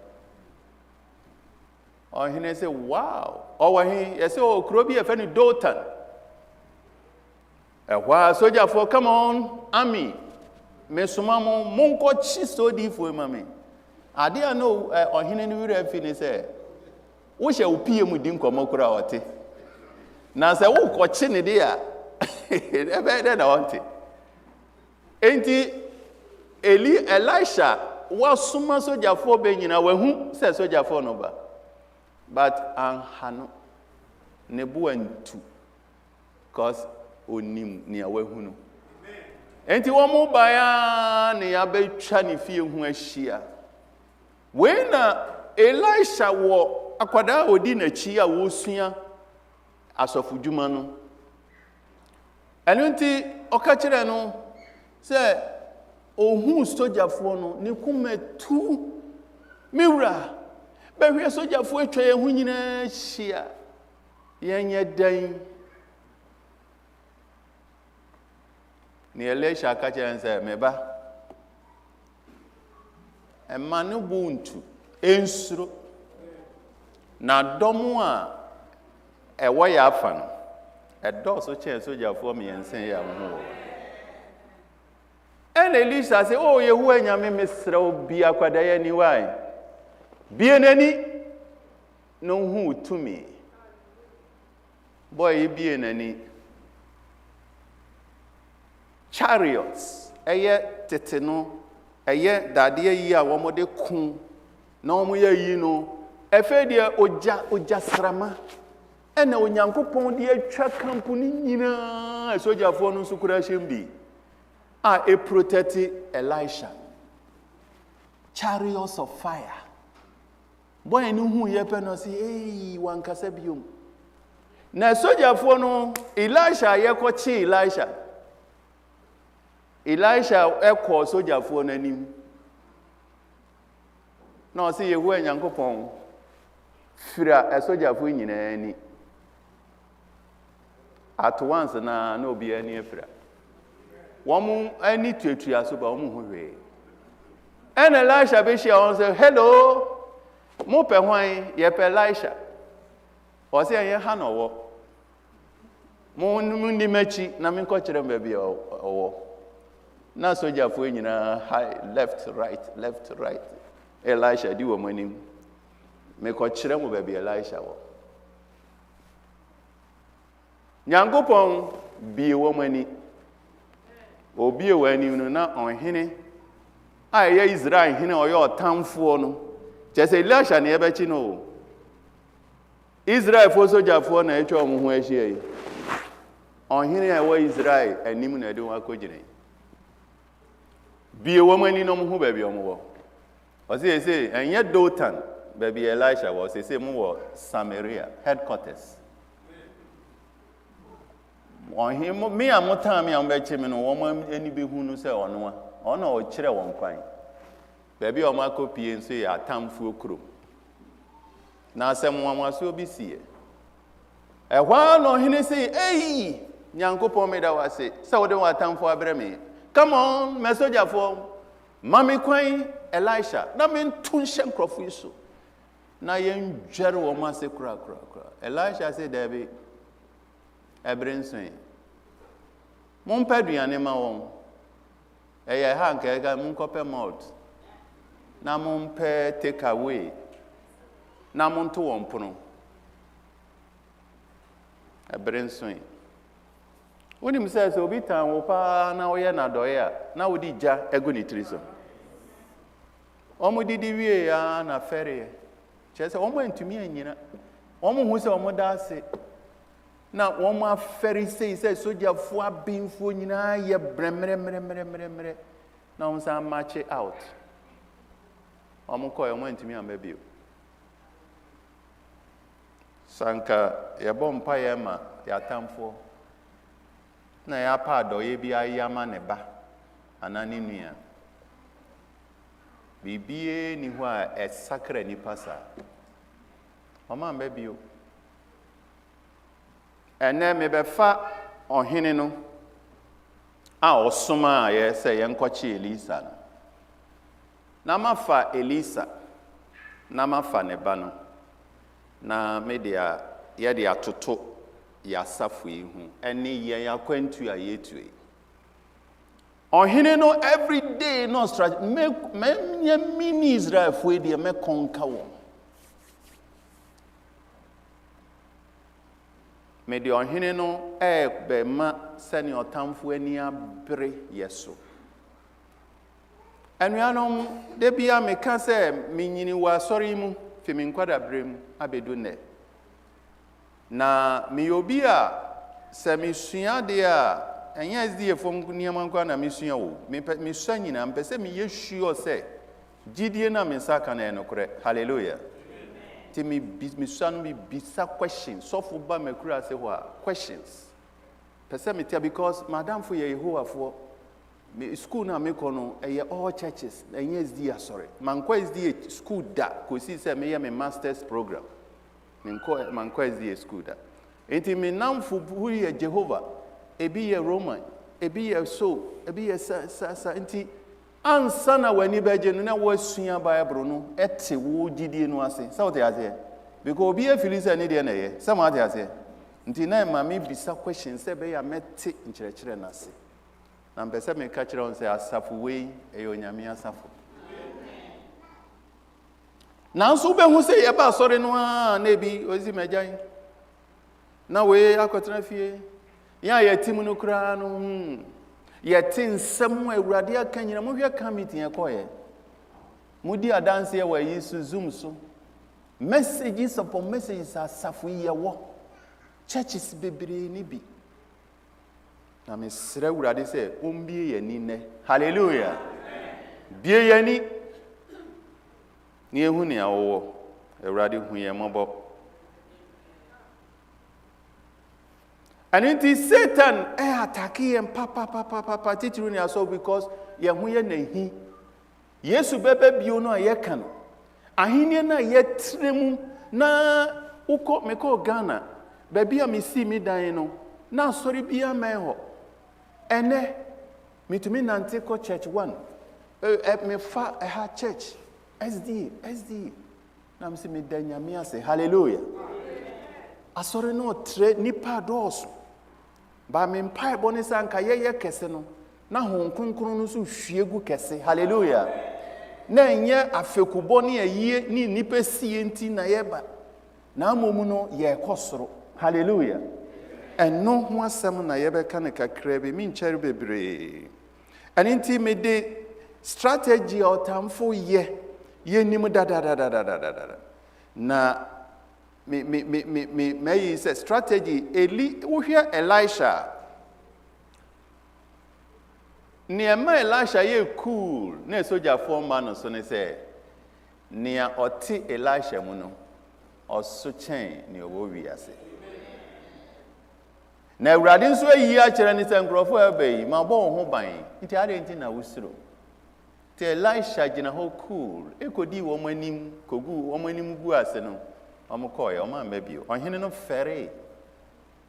ohene say wow owahi yese okro bi efe ni Dotan ehwa soldier for come on army mesuma mo monko chi so di fo mame ade a no ohene ni wira fi ni say wo hye opie mu di nkomo kura ote na say wo ko chi ni de a ebe de na wonte enti Elisha wa suma soldier for be nyina wa hu say soldier for no ba but anhano nebu antu cause onim ni awahunu enti wo mo baya ne abetwa ne fie hu ahia we na Elisha wo akwada odi na chi a wo sua asofu dwuma no enti oka kire no se ohun sojafo no ne kumetu miwura behwe sojafo atwa ye hu nyina hia yenye dan ni Elisha ka kire nse meba emanu buntu ensuro na domu a ewo ya afa no edo so chen sojafo me yensen ya ho en Elisha say oh yehu anyame mesra obi akwada ya ni wai bienani no hu tumi boy bienani chariots eye teteno ɛyɛ dadeɛ yi a wɔmode ko na wɔn yɛ yi no ɛfɛ deɛ ogya srama ɛna onyankopɔn de atwa kampo no nyinaa sogyafoɔ no nso kura hyɛm bi a protect Elisha chariots of fire boy no hu yɛ pɛ no sɛ ei wankasa biom na sogyafoɔ no Elisha yɛkɔkye Elisha ɛkɔ sogyafoɔ no anim na ɔsɛ Yehowa Nyankopɔn fira sogyafoɔ nyinaa ani at once na obi ani afira wɔn ani tuatua so ba wɔn ho hwee ɛna Elisha bɛhyia wɔn sɛ hello mo pɛ hwan yɛpɛ Elisha ɔsɛ ɛyɛ ha na ɔwɔ mo ndi m'akyi na menkɔkyerɛ baabi ɔwɔ na sogyafoɔ nyinaa left right Elisha di wɔn anim mekɔkyerɛ mo baabi Elisha wɔ Nyankopɔn bie wɔn ani obie wɔn anim no na ɔhene a ɛyɛ Israel hene ɔyɛ ɔtamfoɔ no kyɛ sɛ Elisha ne yɛbɛkyi no Israelfoɔ sogyafoɔ na atwa wɔn ho ahyia yi ɔhene a ɛwɔ Israel anim na ɛde wɔn akɔgyina yi bie wɔn ani na wɔn ho baabi wɔn wɔ ɔsɛ ɛnyɛ Dothan baabi Elisha wɔ ɔsɛ mo wɔ Samaria headquarters ɔhene me a motaa me a mbɛkye me no wɔn ani bɛhu no sɛ ɔno ɔna ɔkyerɛ wɔn kwan baabi a wɔn akɔpie nso yɛ atamfoɔ kurom na asɛm nwanwasoɔ bi sie ɛhɔ a na ɔhene sɛ ei Nyankopɔn meda wo ase sɛ wode wɔn atamfoɔ abrɛ me come on mɛsogyafoɔ ma me kwan Elisha na mento nhyɛ nkurɔfoɔ yi so na yɛndwɛre wɔn ase korakora Elisha sɛ daabi ɛbere nsoe mompɛ aduane ma wɔn ɛyɛ ha nkɛɛka monkɔpɛ malt na mompɛ take away na monto wɔn pono ɛbere nsoe wonim sɛ obi tan wo paa na woyɛ n'adɔeɛ a na wodi gya egu ne tiri so wɔn didi wie ya na fɛreɛ kyerɛ sɛ wɔn antumi anyina wɔn hu sɛ wɔn da ase na wɔn afɛre sei sɛ sogyafoɔ abinfoɔ nyinaa yɛ brɛmrɛmrɛmrɛmrɛ na wɔn san march out wɔn kɔɛ wɔn antumi amba bio sanka yɛbɔ mpaeɛ ma yɛatamfoɔ na yɛapa adɔeɛ bi ayama ne ba anaa ne nua biribiara ni hɔ a ɛsakra nipa saa wɔn amba bio ɛnɛ mebɛfa ɔhene no a ɔsoma a yɛ sɛ yɛnkɔkye Elisa no na mafa Elisa na mafa ne ba no na yɛde atoto yɛasafo yi ho ɛne yɛn akwantu a yɛtue ɔhene no every day no strategy mɛnyɛ mini Israelfoɔ deɛ mɛkɔnka wɔn mede ɔhene no ɛbɛma sɛne ɔtamfoɔ ani abere yɛ so anuanom da bia meka sɛ menyini wɔ asɔre mu fi me nkwadaberɛ mu abɛdu nnɛ na meyɛ obi a sɛ mesua deɛ a ɛnyɛ SDFo nneɛma nkwa na mesua wo mesua nyinaa mpɛ sɛ meyɛ sure sɛ gyidie na me nsa ka na ɛyɛ nokorɛ hallelujah ti mesua no mebisa questions sɔfo ba makura ase hɔ a questions pɛ sɛ metia because madamfo yɛ Yehowafoɔ school na mekɔ no ɛyɛ all churches ɛnyɛ SDA asɔre mankɔ SDA school da kɔsi sɛ meyɛ me masters program mankɔ SDA school da enti me namfo hu yɛ Jehovah ebi yɛ Roman ebi yɛ so ebi yɛ sa enti ansa na wani bɛgye no na wasua Bible no ɛte wo gyidie no ase sɛ wote aseɛ because obi afili sɛ ne deɛ na ɛyɛ sɛ mo ate aseɛ nti na ma me bisa question sɛ bɛyɛ mɛte nkyerɛkyerɛ no ase na mpɛ sɛ meka kyerɛ wɔn sɛ asafo wei ɛyɛ onyame asafo nanso wobɛhu sɛ yɛba asɔre no a na ebi ozi magyan na wei akɔtena fie yɛn a yɛtim no koraa no Yet in some way, Radia can you move your committee a choir? Moody a dance here where you zoom so. Messages upon messages are Safuya war. Churches be nibi. Na me sere Urade say, Umbi ye nine. Hallelujah. Be ye ni. Ni ehuni a wo. Urade hu ye mobo. And it is Satan attacking and papa titiri ni aso because ye hu ye na hi. Yesu bebe bi ono ye kan. Ahini na ye tremu na uko meko Ghana. Baby a me see me dan no. Na sorry bia me ho. Ene me to me nante ko church 1. Me fa ha church. SD. Na me see me dan nyame ase. Hallelujah. Asori no tre nipa doso. Ba me mpa boni sanka ye kese no. Na hon kronkron no so hwiegu kese. Hallelujah. Na nye afekubo ne ayie ni nipa sie nti na ye ba. Na amomu no ye kosoro. Hallelujah. And no ho asem na ye be ka ne kakra be mi nkyere bebre. And inti me de strategy otamfo ye nim da. Na me say strategy wo hwe Elisha. Niema Elisha ye cool na soldier form man so ne say nia oti Elisha mu no oso chen ni owo wiase. Na Awurade nso ayi a kire ni se nkrofo abai ma bo ho ban nti ade nti na wusiro. Te Elisha gina ho cool ekodi wo manim kogu wo manim gu ase no omokoye o ma mabio ohene no fere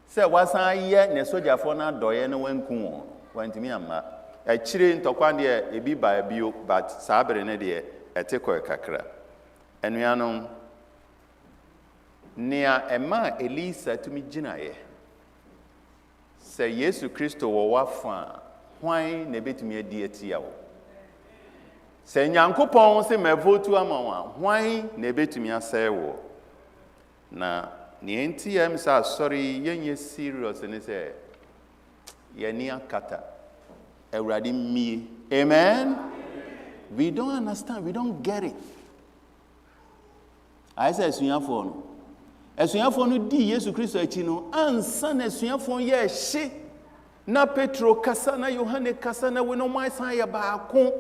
se wasan ye ne soldier for na doye no wanku won wantimi amma akire ntokwa de ebi ba bio but saabere ne de etekoy kakra enuanom nia ema Elisa tumi gina ye se Yesu Kristo wo wafa hwan na betumi adi atia wo se Nyankopɔn se mavotu ama wa hwan na betumi asɛ wo na ne enti am sa sorry yenye serious ne se ye ni akata Awurade mie. Amen. We don't understand, we don't get it. I say esuafo no. Esuafo no di Yesu Kristo achi no ansa na esuafo ye hye na Petro kasa na Yohane kasa na we no mai san ye baako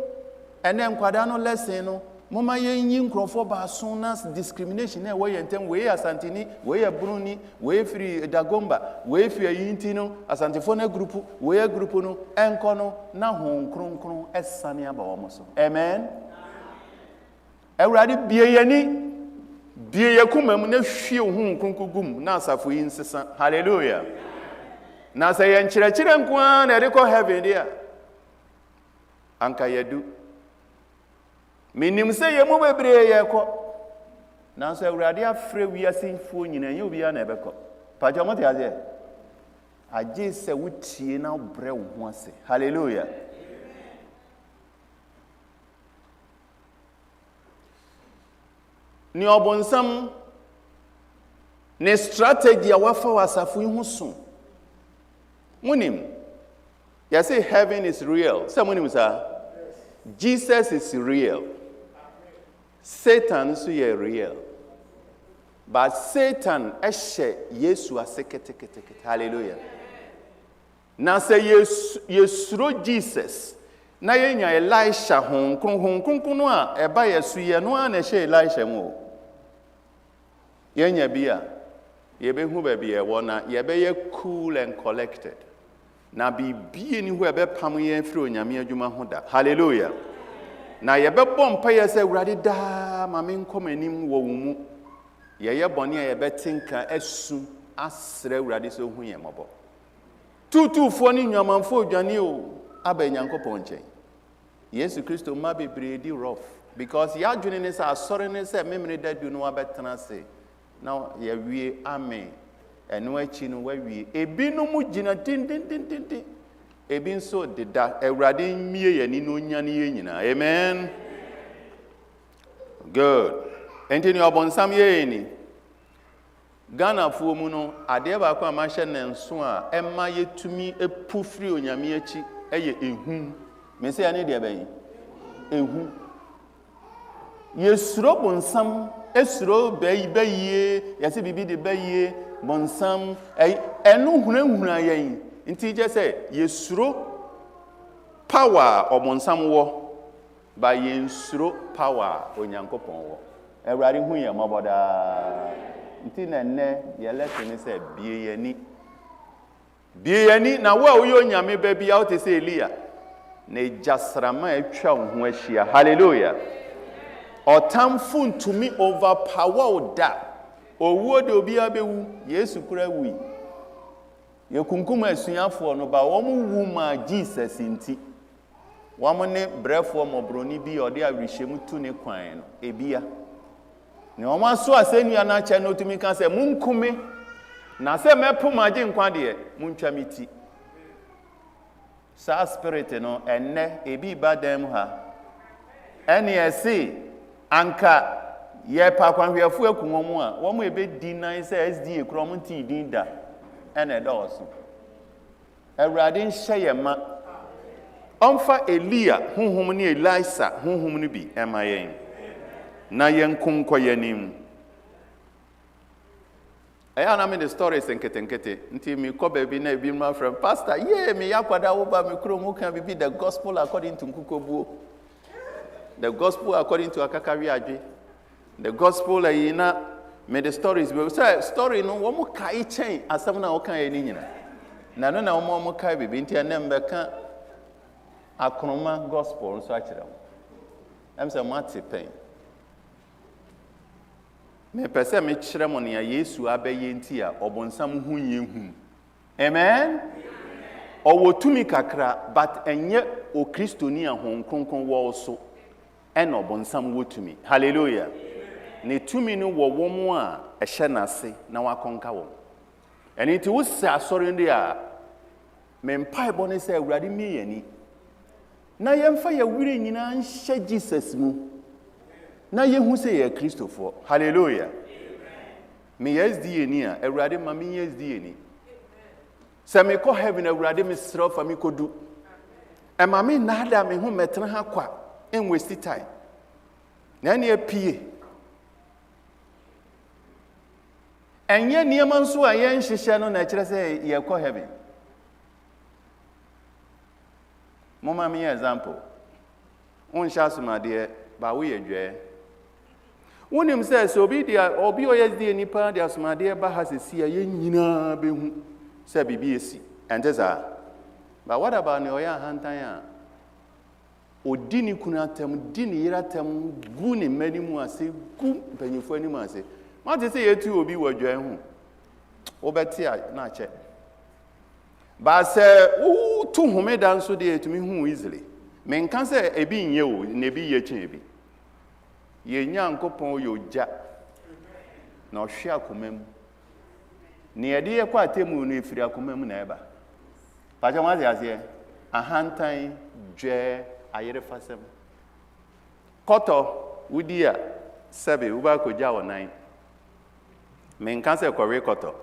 ene nkwada no lesson no moma ye nyi nkrofo baaso na discrimination na we yentem we asantini we bruni we free dagomba we free yinti no asantifo na group we group no enko no na hon kronkron esane aba wo so. Amen. Awurade bie yani bie yakumam na hwie hon kronkogum na asafo yi nsesa. Hallelujah. Na say yen kyerɛkyerɛ nko a na rekɔ heaven dia anka yadu minim se ye mo bebre ye ko na so Awurade afre wiasinfo nyina ye obi ya na ebekɔ pajo mo te aje aje se wutie na bre wo ho ase. Hallelujah. Ni obonsam ne strategy a wafa wasafo yi ho so munim ya say heaven is real. Say munim sir. Jesus is real. Satan so ye real. But Satan eshe Yesu asekete. Hallelujah. Na say Yesuro Jesus. Na yenya Elisha hon kronkron no a eba Yesu ye no a na eshe Elisha mu. Yenya bia ye be hu ba bia wo na ye be ye cool and collected. Na bibie ni hu ebe pam ye firi onyame adwuma ho da. Hallelujah. Na ye be bom pa ye se Awurade da ma me nkomanim wo mu ye ye bone ye be tinka asu asre Awurade so hu ye mobo tutufo ni nwamanfo odwane o aba Nyankopɔn nkyɛn. Yesu Kristo ma bebre di rough because ya dwene ne sa asɔre ne se memene dadu no abetena se na ye wie amen. Enu achi no wawie ebi no mu gina tin ebi nso deda Awurade mie yani no nyane ye nyina. Amen. Good. Enti ni obonsam ye ni Ghana fuo mu no ade ba kwa ma hye ne nso a emma yetumi epufri onyame achi ɛyɛ ehu me say ani de bɛyi ehu yesuro bonsam esuro bɛyie yɛse bibi de bɛyie bonsam ɛno hunahuna yɛn nti je sɛ yesuro power ɔbonsam wɔ ba yensuro power onyankopɔn wɔ awurade hu yɛ mɔbɔdaa nti na nne yɛlɛte ne sɛ bie yani na wo a woyɛ onyame ba bia wote sɛ Elia na jasrama atwa wo ho ahyia hallelujah ɔtamfo ntumi overpower da owuo de obi abewu Yesu kura wi yekunkum asuafoɔ no ba wɔn wu ma Jesus nti wɔn ne brɛfoɔ mɔbroni bi ɔde awihyɛmu tu ne kwan no ebia ne wɔn aso asɛnnua na kyɛ no tumi ka sɛ munkume na sɛ mɛpo magye nkwa deɛ muntwa me ti saa spirit no ɛnnɛ ebi ba dan mu ha ɛne ɛse anka yɛ pa kwanhwɛfo aku wɔn mu a wɔn ebedi nan sɛ SDA kura wɔn ti din da ɛna ɛda ɔso awurade nhyɛ yɛ ma ɔmfa Elia honhom ne Elisa honhom no bi ɛma yɛn na yɛn konkɔ yɛnim ɛyɛ na me the stories nketenkete nti me kɔ baabi na ebi ma from pastor me yakwada wo ba me kuro mu kan bibi the gospel according to nkukobuo the gospel according to akakawi adwe the gospel na me the stories be say story no wo mo kai chen asɛm na wo kan yɛ ni nyina na no na wo mo kai bibi nti na mbɛka akroma gospel nso akyerɛ wo am sɛ mo ate pen me pese me kyerɛ mo ne Yesu abɛyɛ nti a ɔbonsam hu yehu amen ɔwɔ tumi kakra but ɛnyɛ o kristoni a hon kronkron wɔ so ɛna ɔbonsam wɔ tumi hallelujah ne tumi no wɔ wɔn a ɛhyɛ nase na wakɔnka wɔn ɛne nti wo sɛ asɔre ndi a me mpae bɔ ne sɛ awurade mi yɛni na yɛmfa yɛ wire nyinaa nhyɛ Jesus mu na yehu sɛ yɛ kristofo hallelujah me SDA ni a awurade ma me SDA ni sɛ me kɔ heaven awurade me srɛ fa me kodu ɛma me nada me ho metena ha kwa en waste time na ne apie ɛnyɛ nneɛma nso a yɛn hyehyɛ no na kyerɛ sɛ yɛ kɔ heaven moma me example unhyɛ asomadeɛ ba wo yɛ dwɛ wonim sɛ sɛ obi oyɛsdeɛ nipa de asomadeɛ ba ha sɛsi a yɛn nyinaa bɛhu sɛ biribi esi ɛnte saa but what about ne ɔyɛ ahantan a odi ne kunu atam di ne yere atam gu ne mma mu ase gu mpanyinfoɔ anim ase mate sɛ yɛtu obi wɔ dwan ho wobɛte a na akyɛ ba sɛ wotu homeda nso de yɛtumi hu easily menka sɛ ebi nyɛ o na ebi yɛ kyɛn ebi yɛnya nkopɔn yɛ ogya na ɔhwe akoma mu ne yɛde yɛ kɔ atemu no efiri akoma mu na ɛba pakyɛ wɔn ate aseɛ ahantan dwɛ ayere fasɛm kɔtɔ wudi a sɛbe woba kɔgya wɔ nan menka sɛ kɔwe kɔtɔ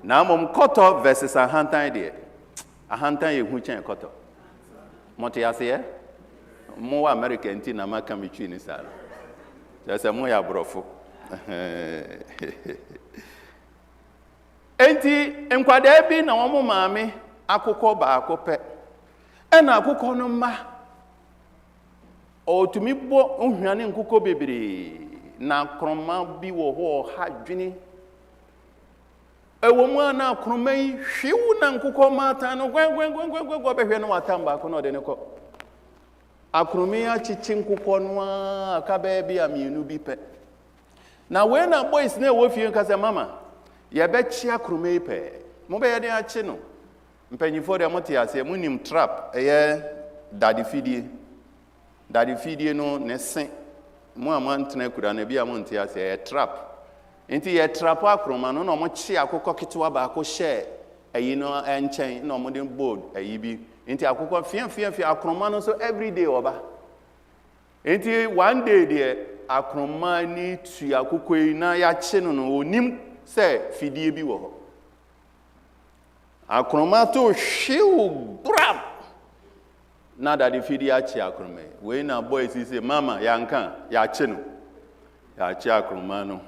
na mmom kɔtɔ versus ahantan deɛ ahantan yɛ hu kyɛn kɔtɔ mote aseɛ mo wɔ America nti na maka me twi ne saa no sɛ mo yɛ aborɔfo enti nkwadaa bi na wɔn maame akokɔ baako pɛ ɛna akokɔ no mma ɔtumi bɔ nhwane nkokɔ bebree na kroma bi wɔ hɔ ɔha dwene ɛwɔ mu a na kroma yi hwiw na nkokɔ maatan no gwɛngwɛngwɛngwɛngwɛ bɛhwɛ no watam baako na ɔde ne kɔ akroma yi akyekye nkokɔ no a aka bɛɛ bi a mmienu bi pɛ na wei na boys na ɛwɔ fie nka sɛ mama yɛbɛkye akroma yi pɛɛ mobɛyɛ den akye no mpanyinfoɔ deɛ mote aseɛ monim trap ɛyɛ dadefidie no ne se mo a moantena kura na bi a monte aseɛ ɛyɛ trap nti yɛ trap akroma no na ɔmokye akokɔ ketewa baako hyɛ ayi no nkyɛn na ɔmode board ayi bi nti akokɔ fia akroma no so everyday ɔba nti one day deɛ akroma ni tu akokɔ yi na yɛakye no no onim sɛ fidie bi wɔ hɔ akroma to hwew brab na da de fidi achi akroma we na boys say mama yanka ya chi no ya chi akroma no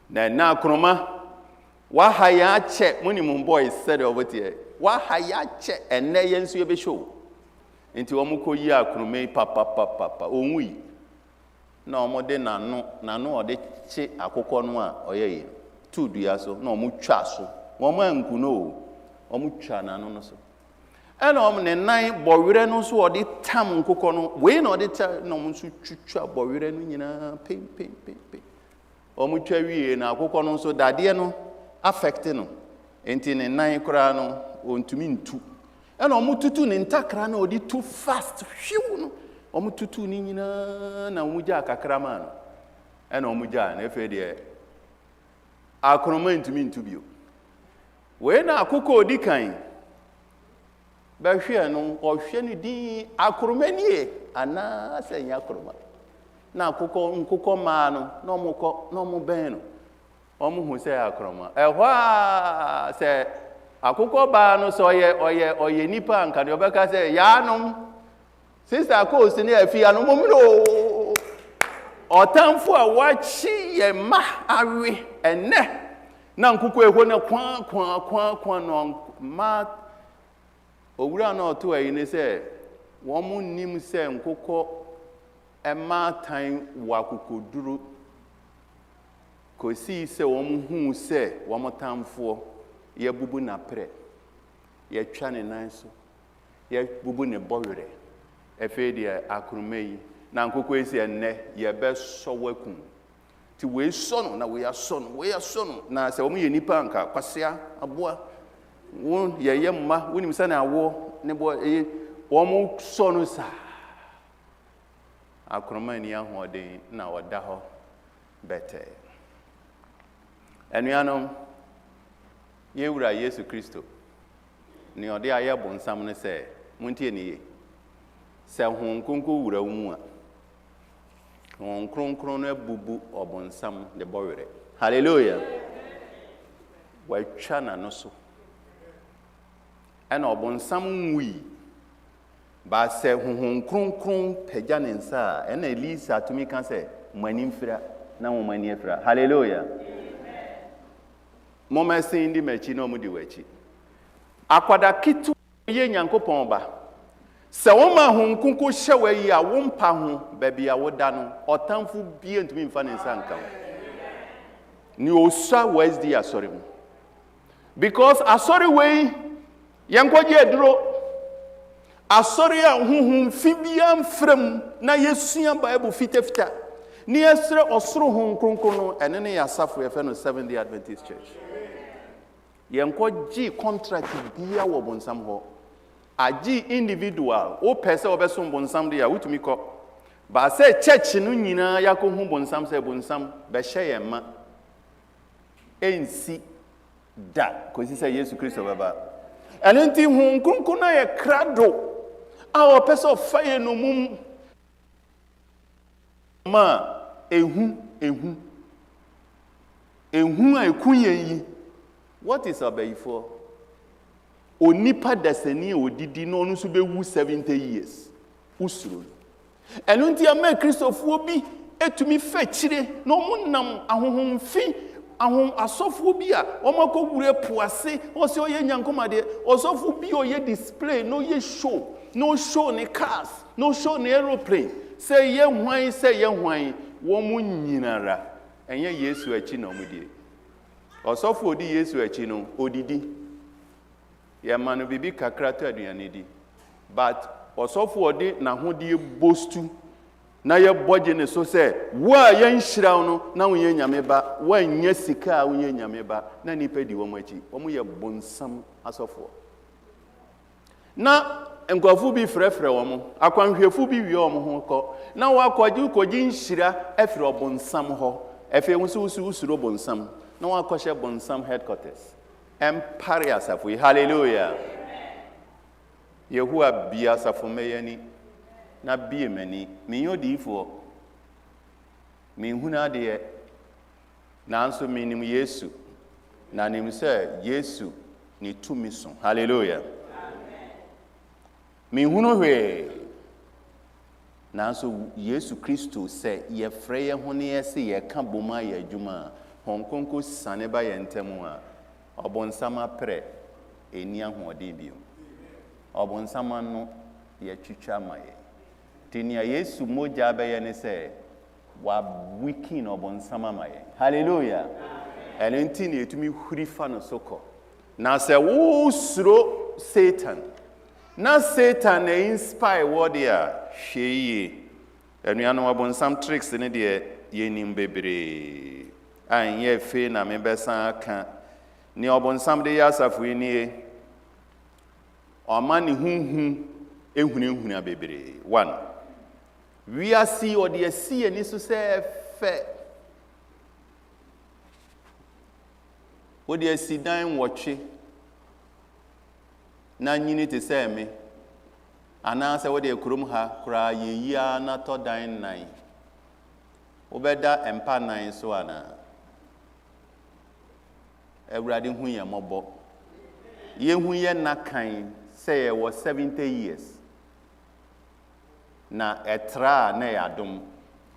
na akroma wa ha ya che munimum boys said over there wa ha ya che enne yensu ye be show nti omuko yi akroma papa onwi na omode nano ode chi akokọ no a oyeye tu dua so na omutwa so won anku no omutwa nano no so ena ne nan bọwere no so ode tam nkokọ no we na ode ta na omsu twitwa bọwere no nyina pem omutwa wie na akokọ no so dade no affect no enti ne nan kora no ontumi ntu ena omututu ne ntakra na ode too fast hwiu no omututu ni nyina na omugya akakrama no ena omugya na efe de akroma ntumi ntu bio we na akokọ odi kan ba hwe no ohwe ni din akroma nie ana senya akroma na akokọ nkokọ ma no na omukọ na omuben no omuhu se akroma ehwa se akokọ ba no so oye nipa anka de obeka se ya no sister ko si ne afi anu momro otamfo a wachi ye ma awe enne na nkokọ ehwo ne kwa no ma owura na oto ayi ne se won mu nim se nkokọ ema tan wakokoduru kosi se won hu se won tamfo ye bubu na pre ye twa ne nan so ye bubu ne bọwere efe de akroma yi na nkokọ esi enne ye be so wakum ti we so no na we aso no na se won ye nipa anka kwasia aboa won ye mma wonim se na awo ne bo won so no sa akroma ni ahode na oda ho bete enuanom ye wura Yesu Kristo ni ode aye bonsam ne se muntie ni ye se hon konko wura mu a hon kronkron na bubu obonsam de bọwere hallelujah wa twa na no so ena obonsam nwi ba se hon kronkron pagya ne nsa ena Elisa atumi kan se mani mfira na mo mani afira hallelujah moma sin di machi no mu di wachi akwada kitu ye nyankopon ba se wo ma hon kunku hyewa yi a wo mpa ho ba bia wo da no otamfu bie ntumi mfa ne nsa nka ni osa Wednesday asori mu because asori we yankwaje aduro asori a huhum fibia mfram na yesua Bible fitafita ni esre osoro hon kronkron no ene ne yasafo ye fe no Seventh-day Adventist Church yankwaje contract bia wo bonsam ho aji individual o pese obeso bonsam de ya wutumi ko ba se church no nyina yakohu bonsam se bonsam be hye ye ma ensi da ko si se Yesu Kristo baba anenti hu kronkron na ye krado a o pese ofaye no mum ma ehu a ekunye yi what is abayifo onipa dasani odidi no no so bewu 70 years usuro enu nti ama kristofuo bi etumi fachire no munam ahohomfi ahom asofo bi a omakogure puase o se oye nyankomade osofo bi oye display no ye show no show ne cars no show ne aeroplane say ye hwan wo mu nyinara enye Yesu achi na omudie osofo odi Yesu achi no odidi ye manu bibi kakra to aduane di but osofo odi na hodi bostu na ye boje ne so se wa ye nhiraw no na wo ye nyame ba wa nya sika wo ye nyame ba na nipa di wo machi wo ye bonsam asofo na enkofu bi frefre wo mo akwanhwefu bi wie wo mo ho ko na wa koji nhira afiri obonsam ho efe usuro bonsam na wa kɔhye bonsam headquarters empire asafo hallelujah Yehua bia asafo meyani na bie mani menyo diifo menhuna de na anso menim Yesu na nim sɛ Yesu ni tumi so hallelujah Me hunu hwe. Nanso Yesu Kristo se ye freye ho ne ye se ye ka boma ye adwuma honkonko sane ba ye ntemu a obonsama pre eni ahoɔden bio obonsama no ye twitwa maye tinia Yesu moja ba ye ne se wa wiki no obonsama maye hallelujah ene nti ne etumi huri fa no sokɔ na se wo suro Satan na Satan na inspire word ya hweye anuano wabonsam tricks ne de yenim bebre an ye fe na me besa ka ni obonsam de yasafu ni o ma ni hunhu ehunu bebre 1 we are see or the see ani so se fe o de si dan wotwe na nyini te se me ana se wo de kurum ha kura yeyia na to dan nan obeda empa nan so ana Ewurade hu ye mobo ye hu ye nakan se ye wo 70 years na etra na yadom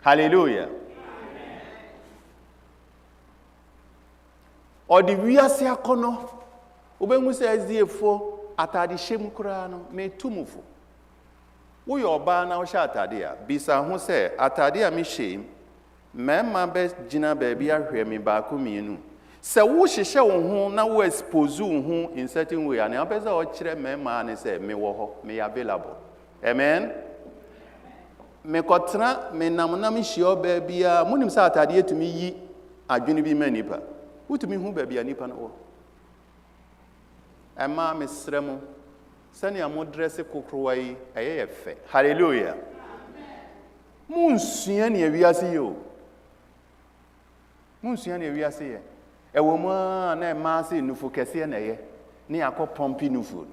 hallelujah amen odi wiase akono obengu se aziefo atade hyem kura no metumufo wo yo ba na wo sha atade a bisa ho se atade a me hyem mema be gina ba bi ahwe me ba ko mienu se wo hyehye wo ho na wo expose wo ho in certain way and apesa o kire mema ne se me wo ho me available amen me kotra me namna me hye oba bia munim se atade etumi yi adwene bi manipa utumi hu ba bia nipa no wo ema me sremo sani amodresse kokrowa yi eye fe hallelujah amen munsua ne awiase yo munsua ne awiase ye ewo mu na ma se nufu kese na ye ni akopompi nufu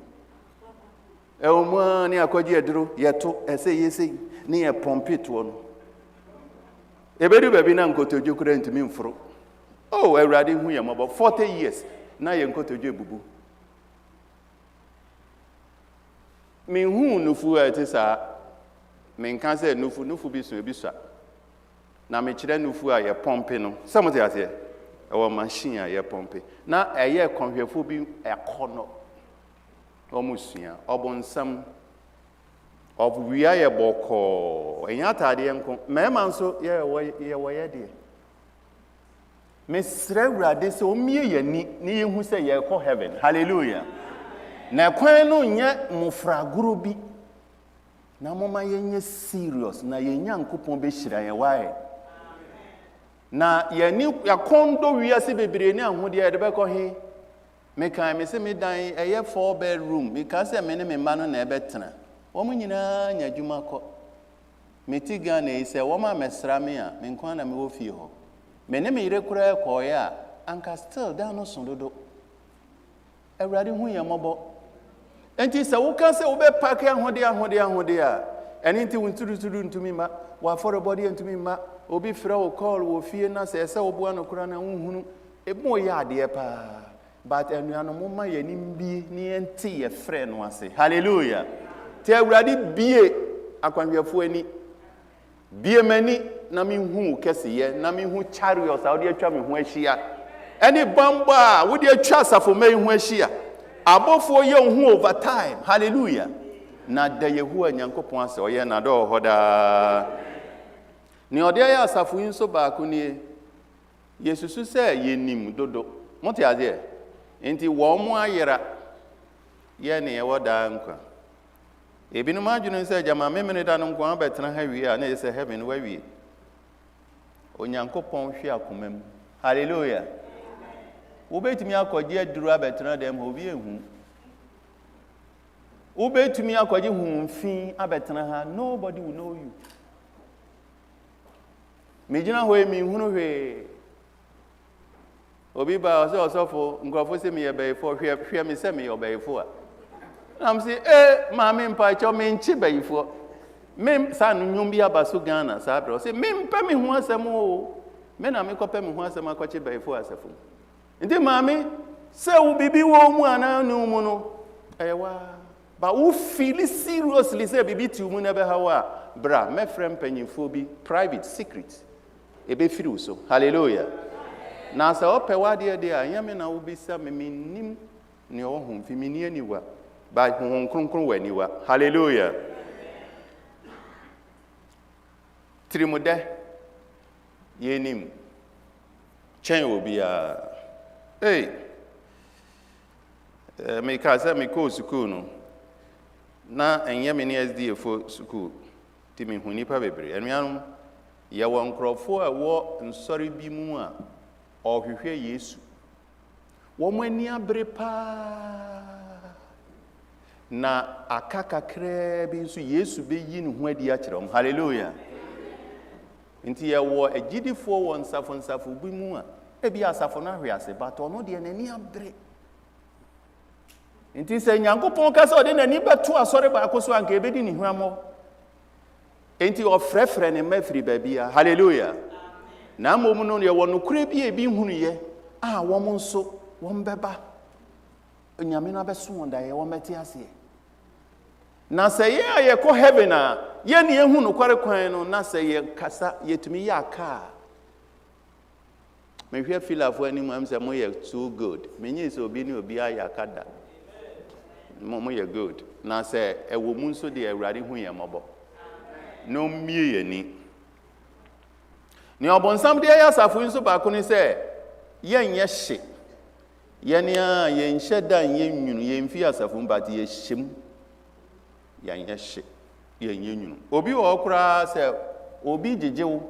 ewo mu ni akoje eduro yeto ese yese ni ye pompi to no ebedu baby na nkotojo kura ntumi mforo oh Ewurade hu ye mobo 40 years na ye nkotojo ebubu me hu nufu etisa me nka se nufu bi so ebisa na me kire nufu a ye pompi no samote ase ewo machine a ye pompi na eye konhwefo bi ekono omusua obonsam obuwia ye boko enya atade enko mema nso ye woye de me sre Ewurade se omie yani ni yehu se ye ko heaven hallelujah na kwan no nye mufraguru bi na moma yenye serious na yenya nkopon be hira ye wae na yani yakondo wiase bebre ni ahode ye de be ko he me kan me se me dan eye 4 bedroom me ka se me ne me ma no na ebetena omo nyina nya dwuma ko me tiga na ise wo ma mesra me a me nkwan na me wo fie ho me ne me yire kura ko ya anka still da no so dodo Ewurade hu ye mobo enti se wo kan se wo be pack ahode a eni nti wunturu ntumi ma wa for body ntumi ma obi frɛ wo call wo fie na se wo bua no kura na hunhunu ebo ya ade pa but enuano mo ma ye nimbi ni enti ye frɛ no ase hallelujah te Ewurade bie akwanwiafo ani bie mani na me hu kese ye na me hu chariots a wo de atwa me ho ahia eni bamba wo de atwa safo me ho ahia abofo ye hu over time hallelujah na da Yehowa Nyankopon ase oye na do hoda ni ode ya asafu nso ba ko ni Yesusu se yenim dodo mote ade enti wo mo ayera ye ne ye woda nkwa ebinu ma adwunu se jama memene da no nkwa betena ha wi a na ye se heaven wa wi Onyankopon hwe akomam hallelujah ubetumi akɔgye aduru abetena dem obi ehu ubetumi akɔgye humfi abetena ha nobody will know you mejina ho emi hunu hwe obi ba osofo nkrofo se me ye bayifo hwe me se me ye bayifo a am say ma me mpa cho me nchi bayifo me sa no nwum bi abaso Ghana sa bro say me mpa me hu asem o me na me kopa me hu asem akɔche bayifo asefo ndi maami se wo bibi wo mu ana no mu no ewa But who feel seriously say bibi ti mu na be hawa bra me friend panyimfo bi private secret e be firi so. Hallelujah. Na sa ope wade de a yame na wo bisa me nim ne wo hom fi me ni aniwa ba hon kronkron waniwa. Hallelujah. Trimude yenim chen obi a hey me ka say me ko school no na enye me ni SDA school ti me hu nipa bebre enuanum ye wo nkrofo a wo nsori bi mu a ohwehwe Yesu wo mo ani abre pa na akaka kra bi nso Yesu be yi ne ho adi a kire. Hallelujah. Inti ye wo agidifo wo nsafo bi mu a ebi asafo na hwe ase but ono de nani abre. Inti se Nyankopon ka se ode nani beto asore ba akoso anka ebedi ni hwamo. Inti o frefre ne mafiri ba bia. Hallelujah. Na momu no ye wo no kure bi ebi hunu ye a wo mo nso wo mbeba onyame na beso wonda ye wo meti ase. Na se ye ko heaven a ye ne ehu no kware kwan no na se ye kasa yetumi ya aka me hwe filafo ani mu am se mo ye too good me nyi se obi ni obi aya kada mo ye good na se ewo mu nso de awurade hu ye mobo no mie ye ni obonsam de ya safo nso ba ko ni se ye nye hye ye ne a ye nhye dan ye nwunu ye mfi asafo mbati ye hyem yanye hye yenye nyunu obi wo okra se obi jejewo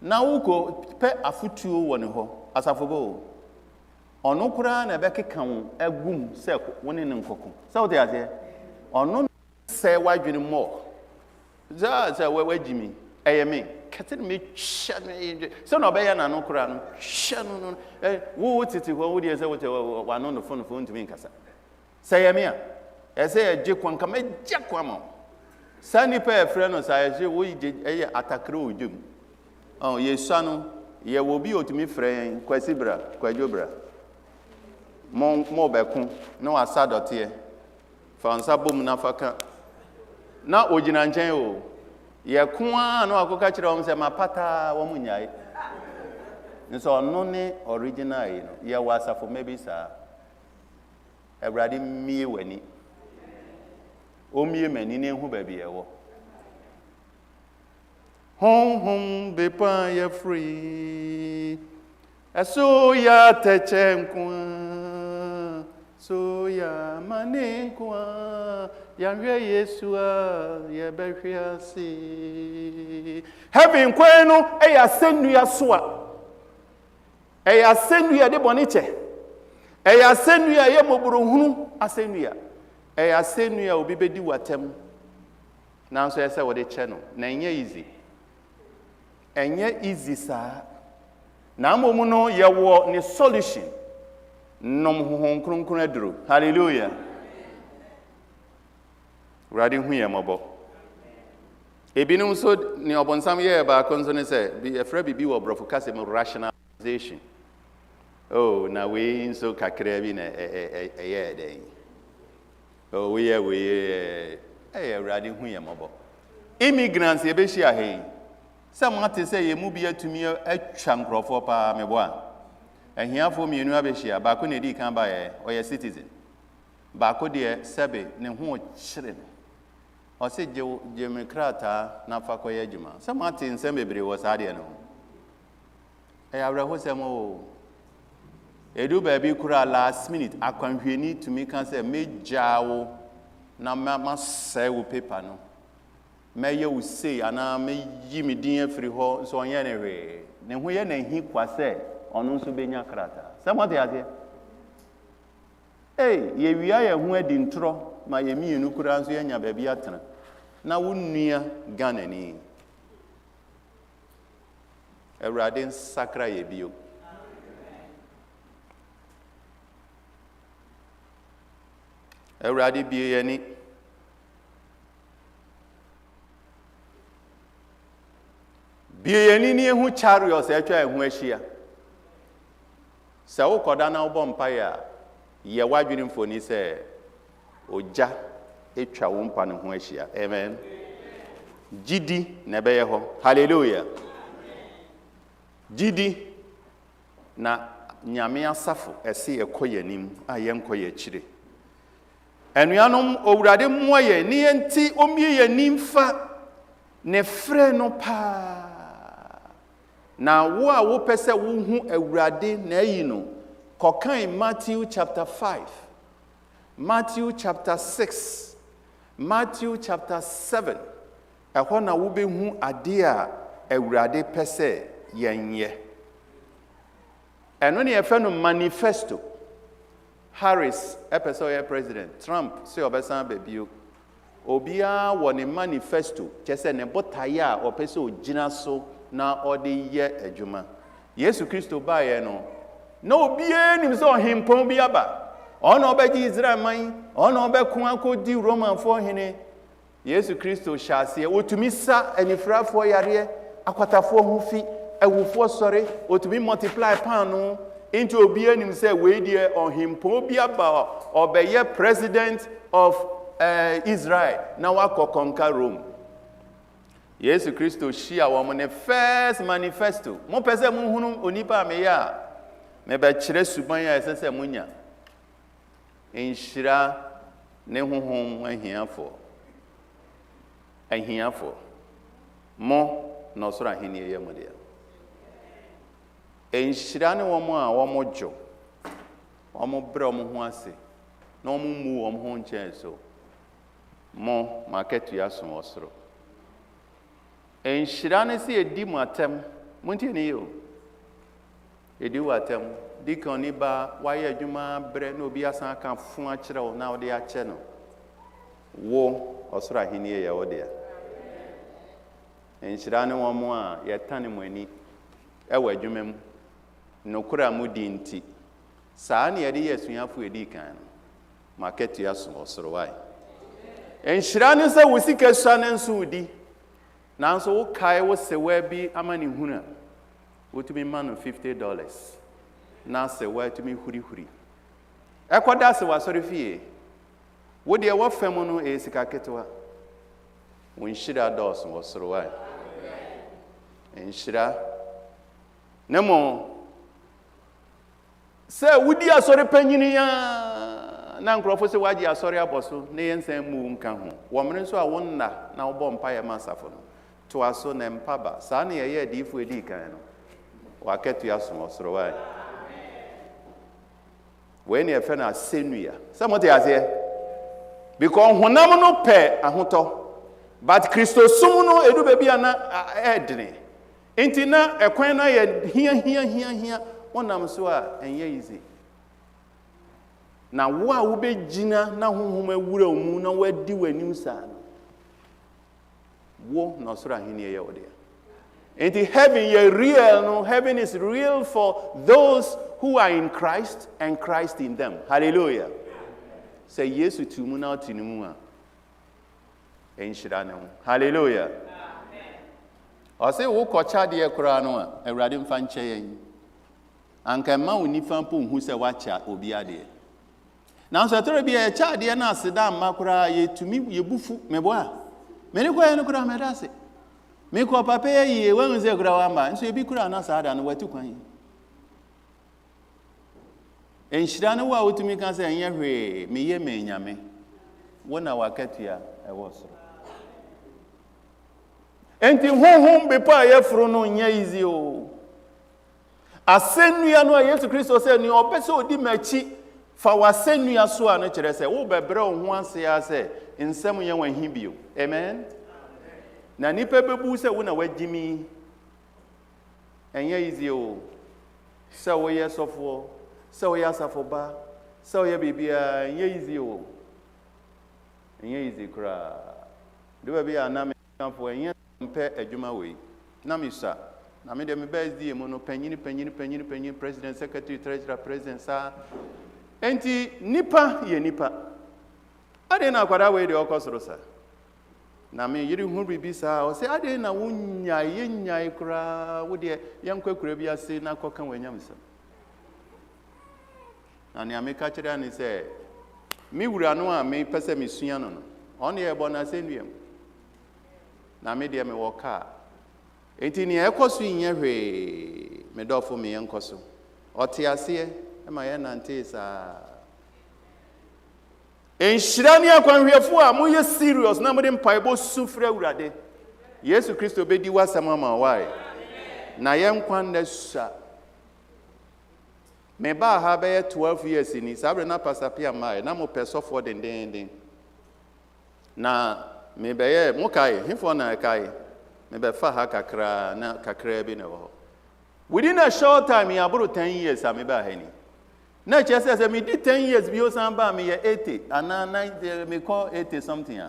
na wuko pe afutuo wo ne ho asafobo ono kura na be keka wo agum se woni ne nkoko se wo te ase ono se wadwene mo za wajimi eyeme katin me hye ne se no be ya na no kura no hye no wo titi ho wo de se wo te wa no phone ntimi nkasa se yeme a ese ye je kwan kama je kwan ma sani pa efre no sa ye wo je eye atakre ojum ye sanu ye wo bi otumi frɛ Kwasi bra Kwadwo bra mo be kun na wa sadote fa nsa bom na faka na ogina nkyɛn o ye kun a na akoka kyerɛ won sɛ mapata wo munyae nso no ne original yi no ye wa asafo maybe sa Awurade mie wani omie mani ne hu ba bi ewo hom be pa ya free aso ya techenkwa so ya manenkwa ya hwe Yesu a ye behwe ase heaven kwenu eya senu ya soa eya senu ya de boniche eya senu ya ye moburu hunu asenu ya eya senu ya obi bedi watem nanso ese wo de che no na enye easy sa na amomu no ye wo ne solution nom hohon kronkron aduro. Hallelujah. Radi hu ye mobo ebinum so ne obonsam ye ba konso ne se bi efra bibi wo brofo kase mo rationalization oh na we so kakra bi na ye den oh we radi hu ye mobo immigrants ye be shia he some ate say ye mu bi atumi atwa nkrofo pa mebo a ahiafo mienu abehia ba ko ne di kan ba ye o ye citizen ba ko de sebe ne ho kyere no o se je mekrata na fa ko ye adwuma some ate nsem bebre wo sa de no awra ho sem o edu ba bi kura last minute akwanhweni tumi kan say mejawo na ma say wo paper no meye wo sei ana me yi me din afiri ho so onye ne hwe ne ho ye na hi kwase ono nso benya krata samode ade ye wia ye ho adi ntro ma ye mienu kura nso ye nya ba bi atena na wo nnua ganani Awurade sakra ye bio Awurade bie ye ni bieni ni ehu chariots etwa ehu ahia se wo koda na wo bompa ya ye wadwene mfoni se oja etwa wo mpa ne ho ahyia. Amen. Gidi na be ho. Hallelujah. Gidi na nyame asafo ese ekoyanim a yenkoye chire. Enuanom owurade moye ne enti omie yanim fa ne frɛ no pa. Na wo a wo pese wo hu awurade na yi no kokan Matthew chapter 5, Matthew chapter 6, Matthew chapter 7. Ehɔ na wo be hu ade a awurade pese yenye. Eno ne efe no manifesto. Harris episode president, Trump say obesan babio. Obia won a manifesto chese ne botaye a opese ogina so na ode ye adwuma. Yesu Kristo ba ye no. Na obia nim so hempon bi aba. Ono obeji Israel man, ono obekun akodi Roman for hene. Yesu Kristo hyase otumi sa anifrafo yare akwatafo hu fi ewufo sore otumi multiply pan no into obia nim say we die on him po bia ba obeye president of Israel na wako conquer Rome. Yesu Kristo shia wo ne first manifesto mo pese mo hunu onipa me ya me be kire suban ya sese munya enhira ne honhom ahiafo mo no soro ahini ye mo dia. Enhyira ne wo mo a wo mo dwo wo mo bre wo mo ho ase na wo mo mu wo mo ho nchen so mo market ya so osoro. Enhyira ne se edi mo atem montie ne yo edi wo atem dikon ni ba wa ye adwuma bre na obi asan kan fun a kire wo na wo de a che no wo osoro ahini ye wo dia. Enhyira ne wo mo a ye tane mo ani ewa adwuma mu no kura mudi nti saa ne yede yesuafo edi kan market ya so osoro wai. Enhyira ne se wo sika sua ne nso udi nanso wo kai wo sewa bi amani huna wotumi ma no $50 na sewa tumi huri ekoda se wasori fie wo de wo fam no e sika ketwa wo nhyira dos wo soro wai. Enhyira nemo se wudi asori panyini ya na nkrofo se waji asori aboso ne yensan mu nka ho wo mre nso a wonna na wo bom pa ya masafo no to aso na mpaba saa ne ye adifo edi kan no wa ketu ya so osoro wa we ne efe na senua se mote ase because honam no pe ahoto but Kristo sum no edu be bia na edene enti na ekwan na ye hia onam so a enye easy na wo a wo be gina na honhom awura mu na wadi wanim saa wo no soro ahini ye wo dia. Enti heaven ye real no, heaven is real for those who are in Christ and Christ in them. Hallelujah. Say Yesu tumu na tinumu a enhyira ne ho. Hallelujah. O say wo kocha de ekura no a Awurade mfa nche yen anka ma unifa mpo hu se wacha obi ade na so toro bi e cha de na aseda makura ye tumi ye bufu mebo a meni kwa eno kura medase me ko papa ye wen ze kura wamba nso e bi kura na sada no watu kwan enhyira ne wa wotumi kan se enye hwe me ye me nyame wona wakatua e wo so enti honhom be pa ye furu no nya izi o asenua no a Yesu Kristo se ni opese odi machi fa wasenua so a no kire se wo bebre wo ho ase ya se nsem ye wan hibio. Amen. Na nipa bebu se wo na wagimi enye izi o se wo ye sofo se wo ya safoba se wo ye bibia enye izi o enye izi kra de ba bia na me kanfo enye mpe adwuma we na misa na me de me bezdi emu no panyini president secretary treasurer president sa enti nipa ye nipa ade na kwada we de okosoro sa na me yiri hu bibi sa o se ade na wunya ye nyai kra wo de yankwakura bi ase na koka wanyamsa na ne ameka kire ani se mi wura no a me pese me sua no On ye bona sendium. Na me de me woka. Enti ne ekoso yin hwe me dofo me yenkoso. Ote ase e ma ye nante sa. Enhyira ne akwanhwefo a moye serious na mo de mpaibo sufra urade. Yesu Kristo bedi wasam ama why. Na yenkwan na sha. Me ba ha be 12 years ni sabre na pastor Pia mai na mo peso for den. Na me be ye mo kai hifo na kai me be fa ha kakra na kakra bi na wo. Within a short time me abro 10 years am me ba ha ni. Na che say me did 10 years bi o san ba me ye 80 and 90 me call 80 something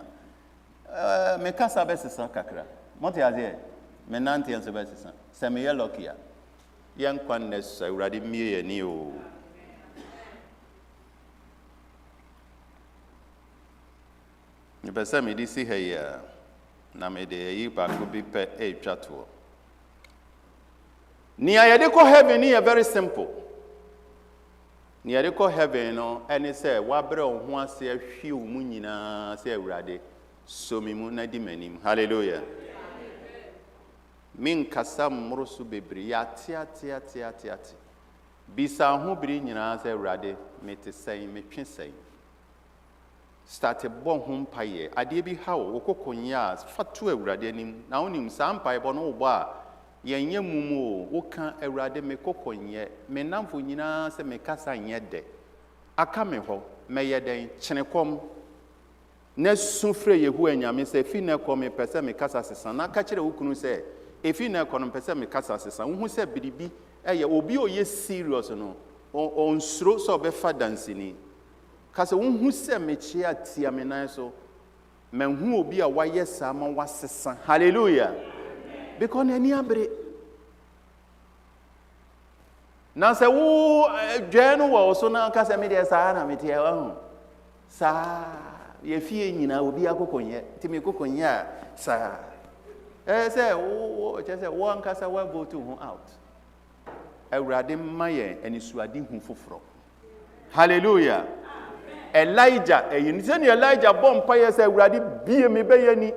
me kasa be sesa kakra. Mo te azie me nante enso be sesa. Se me ye lucky a yan kwan na sa urade mie ni o. Ni pesa me di si heya na me de yi ba ko bi pe e twato. Ni ayede ko heaven ni very simple. Ni ayede ko heaven no eni say wa bre o ho ase ahwi o mu nyina say urade so mi mu na di manim. Hallelujah. Min kasam morosu bebre ya tia. Bisa ho biri nyina say urade me te sei me twe sei. Start bon ho mpaye ade bi hawo wokokonya fatu awurade anim na wonim sa mpaye bo no wo ba yenye mumu wo ka awurade me kokonye me namfo nyina se me kasa nye de aka me ho me yeden kyenekom na sufre yehu anyame se fi na kom me pese me kasa sesa na ka kire wokunu se efi na kom pese me kasa sesa wo hu se biribi eye obi o ye serious no on suro so be fa dansini kase wonhu se mechi atia me nan so manhu obi a waye sama wasesa. Hallelujah. Because nani abre na se wo dwenu wo so na kase me de sa na metie wa sa ye fie nyina obi akokonye ti me kokonye sa se wo che se wo ankasa wa go to home out awurade maye ani suade hu foforo. Hallelujah. Elijah Elijah bompa yes awurade bie me beyani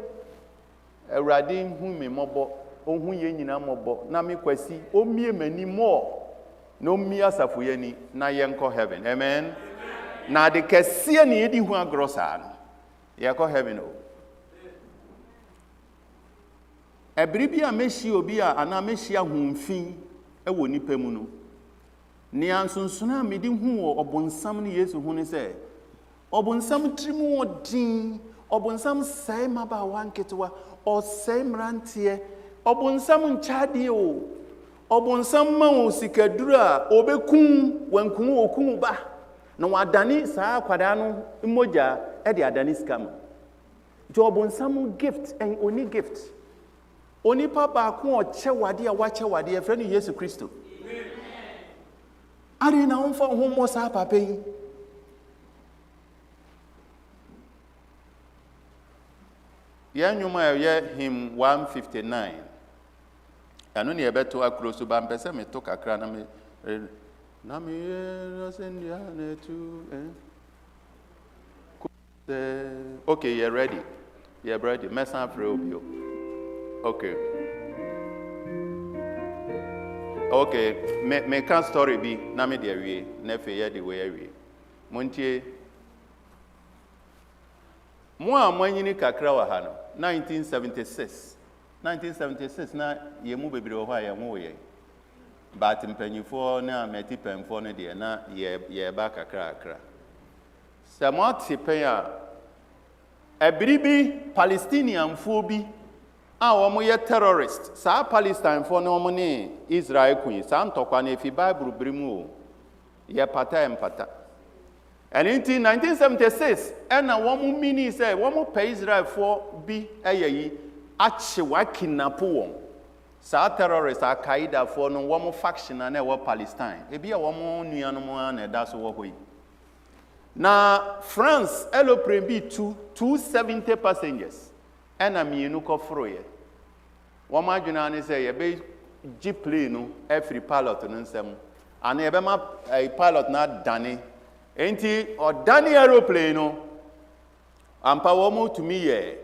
awurade hu me mobo ohun ye nyina mobo na me Kwasi o mie mani mo no mi asafo yani na yenko heaven. Amen. Na de kese ne yedi hu agrosa no yenko heaven o. Ebribi a meshi obi a ana meshi ahumfi ewo nipa mu no ne ansonsona me di hu obonsam ne Yesu hu ne se obonsam trimu odin obonsam sai maba wanketwa o sai mrantie obonsam nchade o obonsam ma o sikadura obekun wankun okun ba na wadani saa kwada no moja e de adani scam jo obonsam gift and only gift oni papa ko o chewade a wachewade e friend Yesu Kristo. Ari na onfa ho mo sa papa yi ya nyuma ya him 159 anu ne ebeto akroso ba mpese me to kakra na me rasendia na tu okay, you're ready. Mesa Frobio. Okay, me can story be na me dey wie na fe ye dey we wie montie mo a mwanyini kakra wa ha no 1976 na ye mu bebre ho a ye ho ye but mpanyifo na meti pemfo no de na ye ba kakra samot pen a ebiribi Palestinian fo bi a wo mo ye terrorist sa Palestine fo no mo ne Israel kun sa ntokwa na fi Bible brimu o ye pata empata. And in 1976 ena wo mo mini say wo mo pa Israel fo bi ayeyi ache wa kidnap won sa terrorist Al-Qaeda fo no wo mo faction na wo Palestine e bia wo mo nuanom na da so wo hoyi na France aeroplane bi 270 passengers ena mienu ko froye wo ma dwuna ne say ye be ji plane no every pilot no nsem ana ye be ma pilot na dane enti o dane aeroplane no ampa wɔn to me yɛ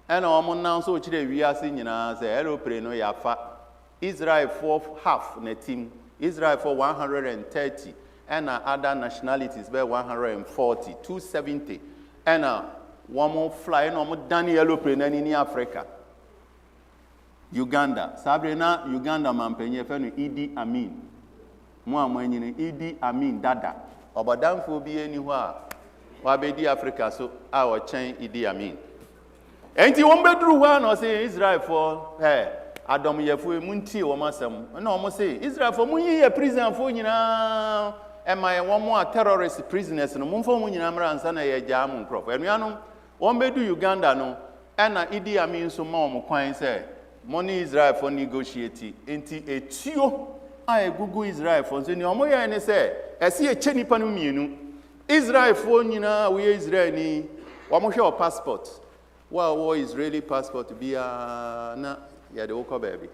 ɛna wɔn nan so kyerɛ wiase nyinaa sɛ aeroplane no yafa Israel for half na team Israel for 130 ɛna other nationalities bɛ 140 270 ɛna wɔn fly ɛna wɔn dan aeroplane ani ni Africa Uganda sabre na Uganda mampenye fɛ no Idi Amin mo amanyini Idi Amin dada obodanfo bi eni hɔ a wabedi Africa so a ɔkyɛn Idi Amin enti wɔn beduru hɔ na ɔsɛ Israel for adom yɛfo mu ntie wɔn asɛm na wɔn sɛ Israel for mu yi prison fo nyinaa ɛma yɛ wɔn a terrorist prisoners no momfa mu nyinaa mra ansa na yɛ gyaa mo nkrɔfo anuanom wɔn bedu Uganda no ɛna Idi Amin so ma wɔn kwan sɛ money Israel for negotiate enti etuo a egugu Israel for so ni omo ye ne se ese e che nipa no mienu Israel for nyina we Israel ni omo hwe o passport wo Israeli passport bia na ya de wokɔ baabi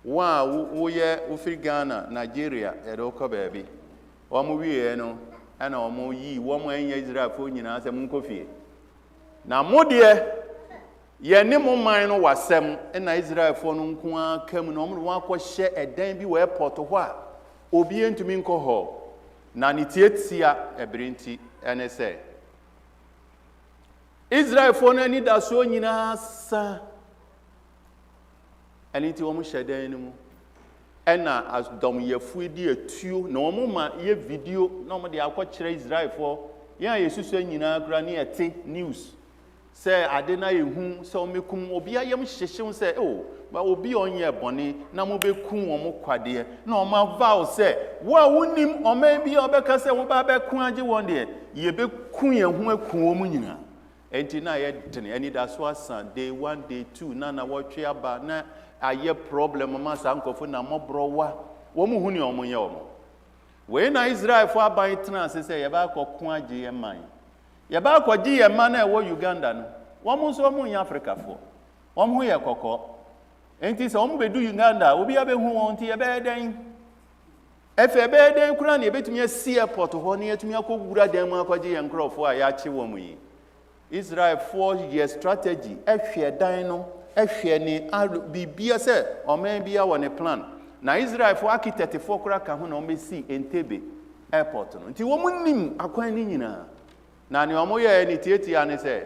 wo ye ufiri Ghana Nigeria ya de wokɔ baabi omo wiye no ana omo yi wo mo anya Israel for nyina se mun kofie na modie ye ne mo man no wasem na Israel for no nko aka mu na omo no akɔ hye edan bi wɔ airport hɔ a obi entumi nkɔ hɔ na ne tietia ebrenti ene sɛ Israel for no ani da so nyina sa ani ti omo hye dan no mu ɛna asdom yafu di etuo na omo ma ye video na omo de akɔ kyerɛ Israel for ye yesusu nyina kra ne ete news say adena yehu sɛ omekum obi ayem hyehyew sɛ ba obi onye bɔne na mo bekum wo mo kwade na o ma vow sɛ wo a wonim ɔma bi obɛka sɛ wo ba bɛku agye won de ye beku yehu aku wo mu nyina enti na ye dene ani da so asa day 1 day 2 na wɔtwe aba na aye problem ma sa nkofo na mobro wa wo mu hu ne ɔmo ye ɔmo we na Israel fo aban tena se sɛ ye ba akɔku agye ye man ye ba akɔgye ye man na wo Uganda no wo mu so mu nya Africa fo wo mu ye kokɔ enti sɛ wo mu bedu Uganda obi abehu won ti ye be den efe be den kura na ye betumi asi airport hɔ na yetumi akɔgura dan mu akɔgye ye nkrɔfo a ya kye wo mu yi Israel 4 year strategy ehwe dan no ehwe ni bibia sɛ ɔman bia wɔ ne plan na Israel for architect for kura ka ho na ɔmesi Entebbe airport no nti wo mu nim akwan ni nyina na ne ɔmo yɛ ni tietia ne sɛ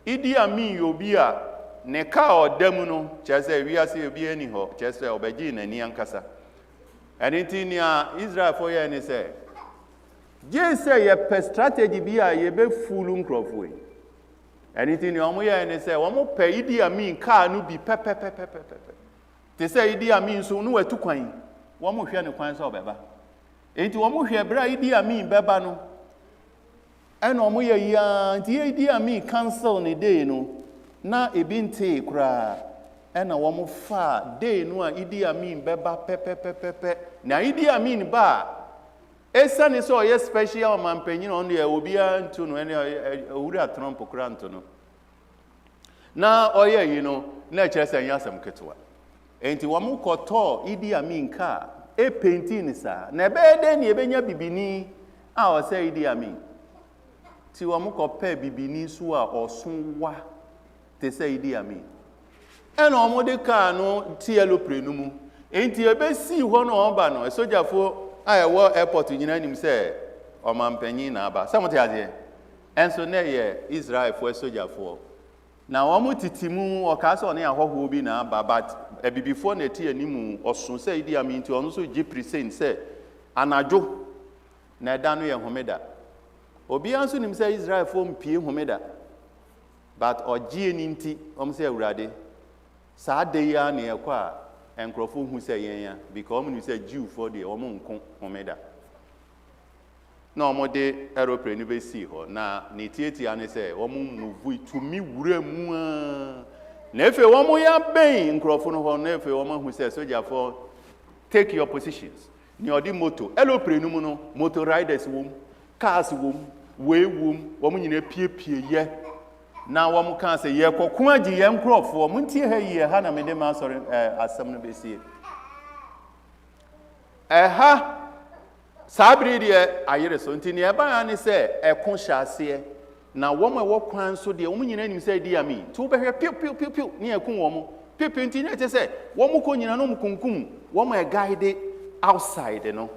Idi Amin yobi a ne ka ɔdam no kyerɛ sɛ wiase obi ani hɔ kyerɛ sɛ ɔbɛgye n'ani ankasa ɛne nti ni a Israel for yɛ ne sɛ gye sɛ yɛ pɛ strategy bi a yɛ be fulu nkrɔfo yi ɛne nti ni ɔmo yɛ ne sɛ ɔmo pɛ Idi Amin ka no bi pɛpɛpɛpɛpɛ te sɛ Idi Amin so no watu kwan ɔmo hwɛ ne kwan sɛ ɔbɛba enti ɔmo hwɛ bra Idi Amin bɛba no ɛna ɔmo yɛ ya nti Idi Amin cancel ne day no na ebi nte kura ɛna ɔmo fa day no a Idi Amin bɛba pɛpɛpɛpɛ na Idi Amin ba esa ne sɛ ɔyɛ special mampanyin ɔno yɛ obi anto no ɛna owura Trump kura nto no na ɔyɛ yi no na kyerɛ sɛ nyɛ asɛm ketewa enti ɔmo kɔtɔ Idi Amin ka painting ne sa na ɛbɛyɛ den ne ɛbɛnya bibini a ɔsɛ Idi Amin ti wɔn kɔpɛ bibini so a ɔso wa te sɛ Idi Amin ɛna wɔn de kaa no ti aeroplane no mu enti ebesi hɔ no ɔba no sogyafo a ɛwɔ airport nyina nim sɛ ɔmampanyin na aba sɛ mo te adeɛ ɛnso na yɛ Israelfoɔ sogyafo na wɔn titi mu ɔkaa sɛ ɔne ahɔhoɔ bi na aba but abibifoɔ na ɛte anim ɔso sɛ Idi Amin nti ɔno nso gye present sɛ anadwo na ɛda no yɛ homeda obi anso nim sɛ Israel fo mpie homeda but ɔgye ni nti ɔm sɛ awurade saa de ya na yɛkɔ a enkrofo hu sɛ yɛn ya because ɔm nim sɛ Jew for de ɔm nko homeda na ɔm de aeroplane be si hɔ na ne tietia ne sɛ ɔm move to mi wura mu a na efe ɔm ya bɛn enkrofo no hɔ na efe ɔm hu sɛ soldier for take your positions ni ɔdi moto aeroplane mu no motor riders wom cars wom we wom wɔn nyina piepie yɛ na wɔn ka sɛ yɛ kɔko agye yɛn nkrɔfoɔ wɔn ntie ha yie ha na mede ma asɔre asɛm no besie ɛha saa bere deɛ ayere so nti ne ɛba ya ne sɛ ɛko hyɛ aseɛ na wɔn a ɛwɔ kwan so deɛ wɔn nyinaa nim sɛ Idi Amin nti wobɛhwɛ piu ne ɛkum wɔn piu nti ne ɛkyɛ sɛ wɔn kɔ nyinaa no wɔn kunkum wɔn a ɛguide outside no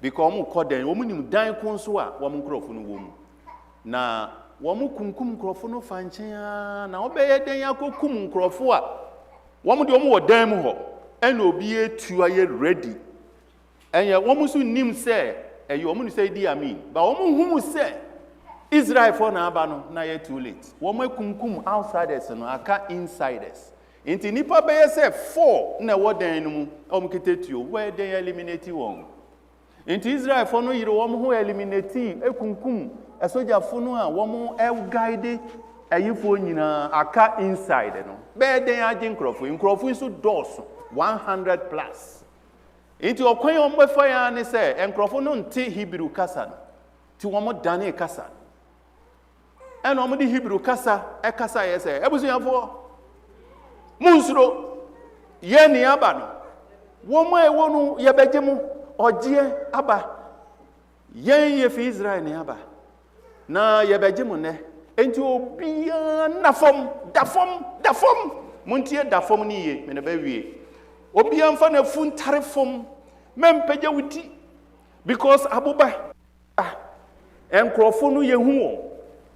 because wɔn kɔ dan wɔn nim dan ko nso a wɔn nkurɔfo no wɔ mu na wɔn kunkum nkurɔfo no fa nkyɛn na wɔbɛyɛ dan akɔkum nkurɔfo a wɔn de wɔn wɔ dan mu hɔ ɛna obi etu ayɛ ready ɛnyɛ wɔn nso nim sɛ ɛyɛ wɔn nim sɛ Idi Amin ba wɔn hu sɛ Israel for na aba no na yɛ too late wɔn akunkum outsiders no aka insiders nti nipa bɛyɛ sɛ 4 na ɛwɔ dan no mu wɔn ketetuo wɔyɛ dan eliminate wɔn nti Israel for no yire wɔn ho eliminate akunkum asojafo no a wɔn guide ayifo nyinaa aka inside no bɛyɛ dan agye nkurɔfo nso dɔɔso 100 plus nti ɔkwan wɔn bɛfa ya ne sɛ nkurɔfo no nte Hebrew kasa no ti wɔn dane kasa ɛna wɔn de Hebrew kasa ɛkasa yɛ sɛ ebusuafo munsuro yɛ ne aba no wɔn a ɛwɔ no yɛbɛgye mu ɔgyeɛ aba yɛn yɛ fi Israel ne aba na yɛbɛgye mu nɛ enti obiara na fam da fam muntie da fam ne yie me na bɛwie obiara mfa na fu ntare fam mempagya wuti because aboba nkurɔfo no yɛhu wɔn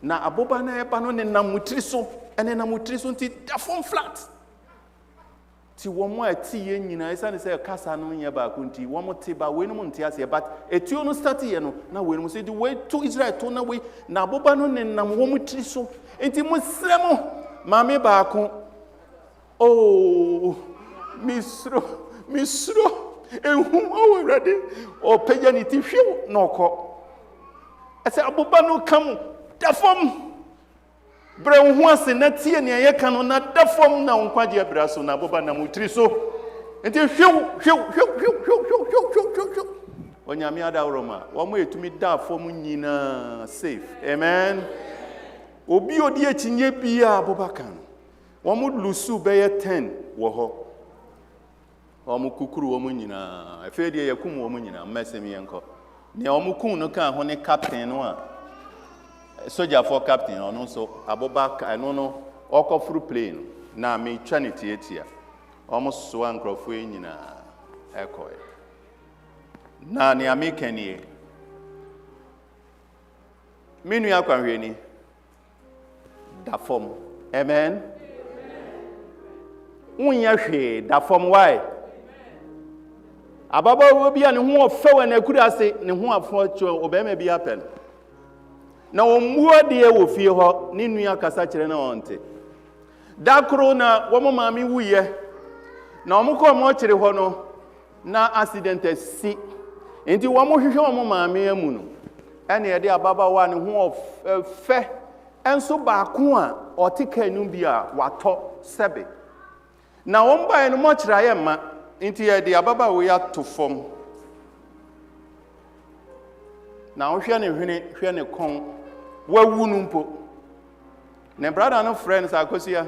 na aboba na ɛba no ne namutiri so nti da fam flat ti wɔn a ti yɛ nyinaa ɛsane sɛ kasa no nyɛ baako nti wɔn te ba wei no mu nte aseɛ but etuo no start yɛ no na wei no mu sɛ di wei to Israel to na wei na aboba no ne nam wɔn tiri so nti mo srɛ mo maame baako misro ehu awurade ɔpɛgya ne ti hwew na ɔkɔ ɛsɛ aboba no kam da fam brɛ ho ase na tie ne yɛ ka no na da fam na nkwagye bra so na aboba na mutiri so nti hwew onyame adawroma wɔn etumi da fam nyina safe amen obi odi ekinye bia aboba kan wɔn lusu bɛyɛ 10 wɔ hɔ wɔn kukuru wɔn nyina afei deɛ yɛkum wɔn nyina mmɛsɛm yɛnkɔ ne wɔn kun no kan ho ne captain no a soldier for captain ɔno nso aboba ɛno no ɔkɔfuru plane na me twa ne tietia wɔn soa nkurɔfo nyina ɛkɔɛ na ne amekanie menu akwanhwɛni da fam amen unya hwe da fam why ababa bi a ne ho ɔfɛw na akura ase ne ho afɔ kyɛ obɛma bi apɛ na wɔmmua deɛ wɔ fie hɔ ne nua kasa kyerɛ na ɔnte da koro na wɔn maame wuyɛ na wɔn kɔ wɔn kyerɛ hɔ no na accident asi nti wɔn hwehwɛ wɔn maame amu no ɛna yɛde ababaawa ne ho ɔfɛ ɛnso baako a ɔte kanu bi a watɔ sɛbe na wɔn bae no mo kyerɛ ayɛ ma nti yɛde ababaawa yi ato fam na wohwɛ ne hwene hwɛ ne kɔn wawu no mpo ne brada no friends akosua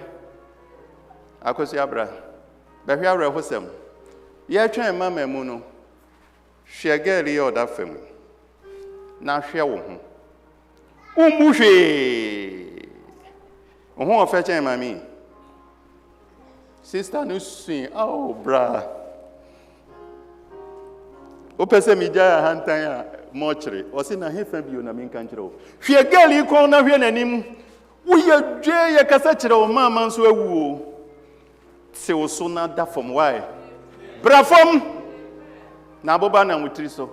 bra bɛhwɛ awerɛhosɛm yɛtwɛn mama mu no hwɛ girl yi ɔda fam na hwɛ wo ho umbu hwee wo ho ɔfɛ kyɛn mami sister no sui bra wopɛ sɛ megya ahantan a mɔkyere ɔse na hefa bio na menka nkyerɛ wo hwɛ girl yi kɔn na hwɛ n'anim woyɛ dwe yɛ kasa kyerɛ wo maama nso awuo te wo so na da fam wae bra fam na aboba na wotiri so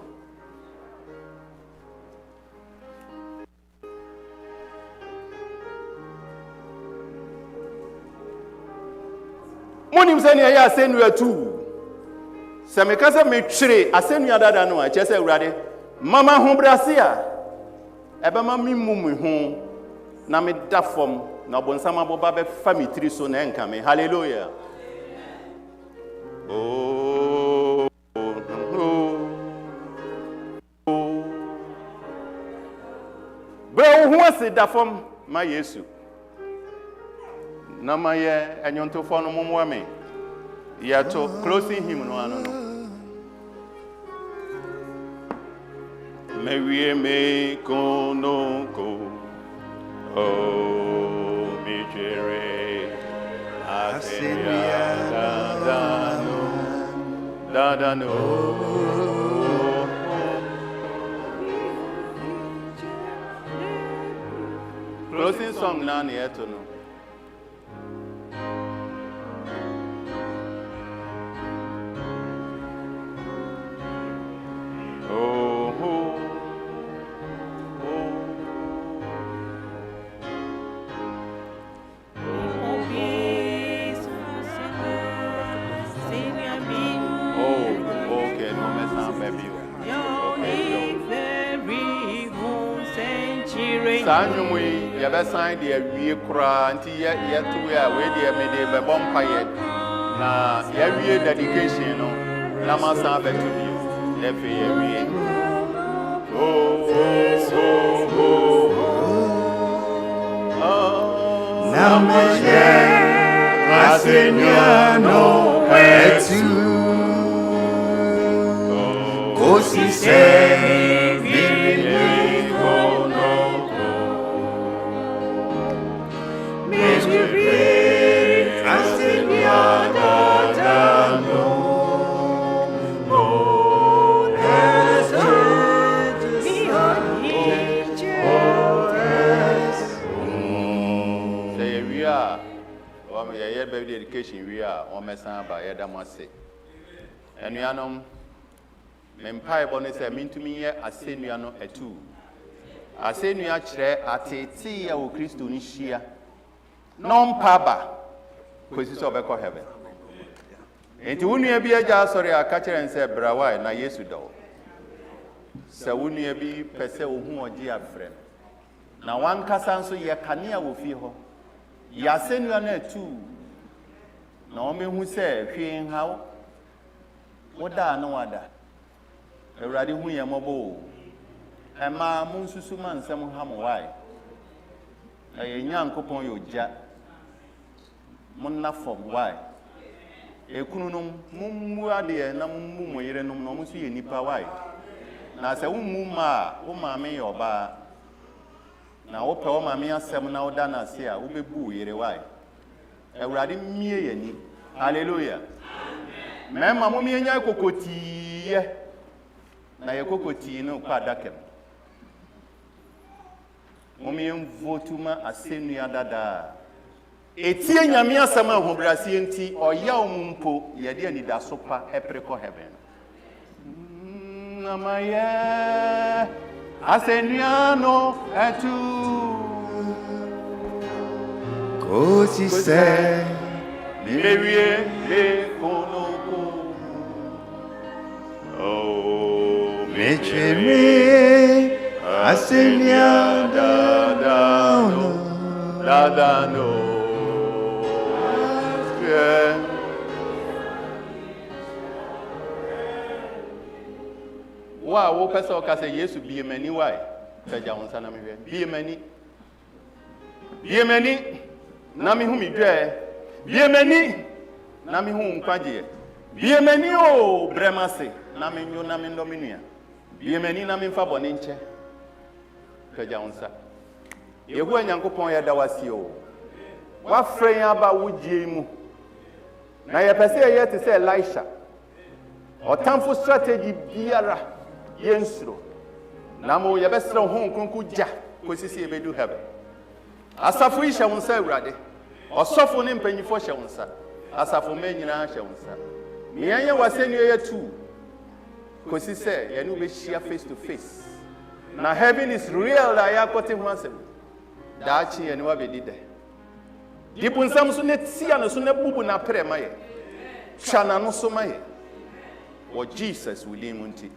monim sɛ ne ɛyɛ asɛnnua tu sɛ meka sɛ metwere asɛnnua dada no a kyerɛ sɛ awurade mama ho brase a ɛbɛma me mu me ho na meda fam na ɔbonsam aboba bɛfa me tiri so na ɛnka me hallelujah brɛ wo ho ase da fam ma yesu na ma yɛ ɛnwontofo no mommoa me yɛto closing hymn no ano no Mewie me konoko Oh, Mijere, Asinia, Dadano. Closing song now, near to know. Sanumwe, you ever signed the we cry until yet to wear away the mede by bonfire. Now, every dedication, Namasa to you. Every Namaste, Aseniano, Etu, Kwasi say, baby education we are on Messan by Edamase. And we are no Empire bonus, I mean to me, I say we are not a two. I say we are chair at a tea or Christo Nishia. Non paba, because it's over heaven. And to win be a jar, sorry, I catch her and say, Brawai, na yesu do. So wouldn't you be per se who or dear friend? Now one casanso ye cania will feel. Ya send you a two. No me who say, fearing how? What da no other? A radi who ya mobile. And ma Munsusuman, some ham why? A young coupon your jack. Monna from why? A kunum mummuadi and namu yerenum no musi nipa why? Now say mumma, me or bar. Now open mamma seven now done as here, will be boo yere why? A radi me. Hallelujah. Mamma mummy and Yakoti. Na Yakoti no quadakem. Mummy votuma a senior dada. Etienne Yamia Sama who Brasienti or Yaumpo, Yadiani da sopa, Epreco heaven. Namaya Aseniano atu Kwasi say, oh, Mecheme, Asenia, Dadano. Wow, person can say yes to be a many why? Be a many. Be a many. Nami whom you dare. Be a many. Nami whom Quadia. Be a many, oh, Bremase. Nami you Namin Dominia. Be a many Namin Faboninche. Kajansa. You go and Yanko Poya Dawasio. What frame about would you? Now you per se yet to say Elisha. Or time strategy biara yensro. Namo yabestro home kunkuja, Kwasi be do heaven. Asafu shall say rade. Or soften in penny for shawunsa. Asafu many shawunsa. Mianya was sending you too. Kwasi say, you know, be share face to face. Now heaven is real, I am cutting once. Dachi and what we did there. Dipun Samsunet see and Sunabu na premaye. Chana no so maye. What Jesus will munti.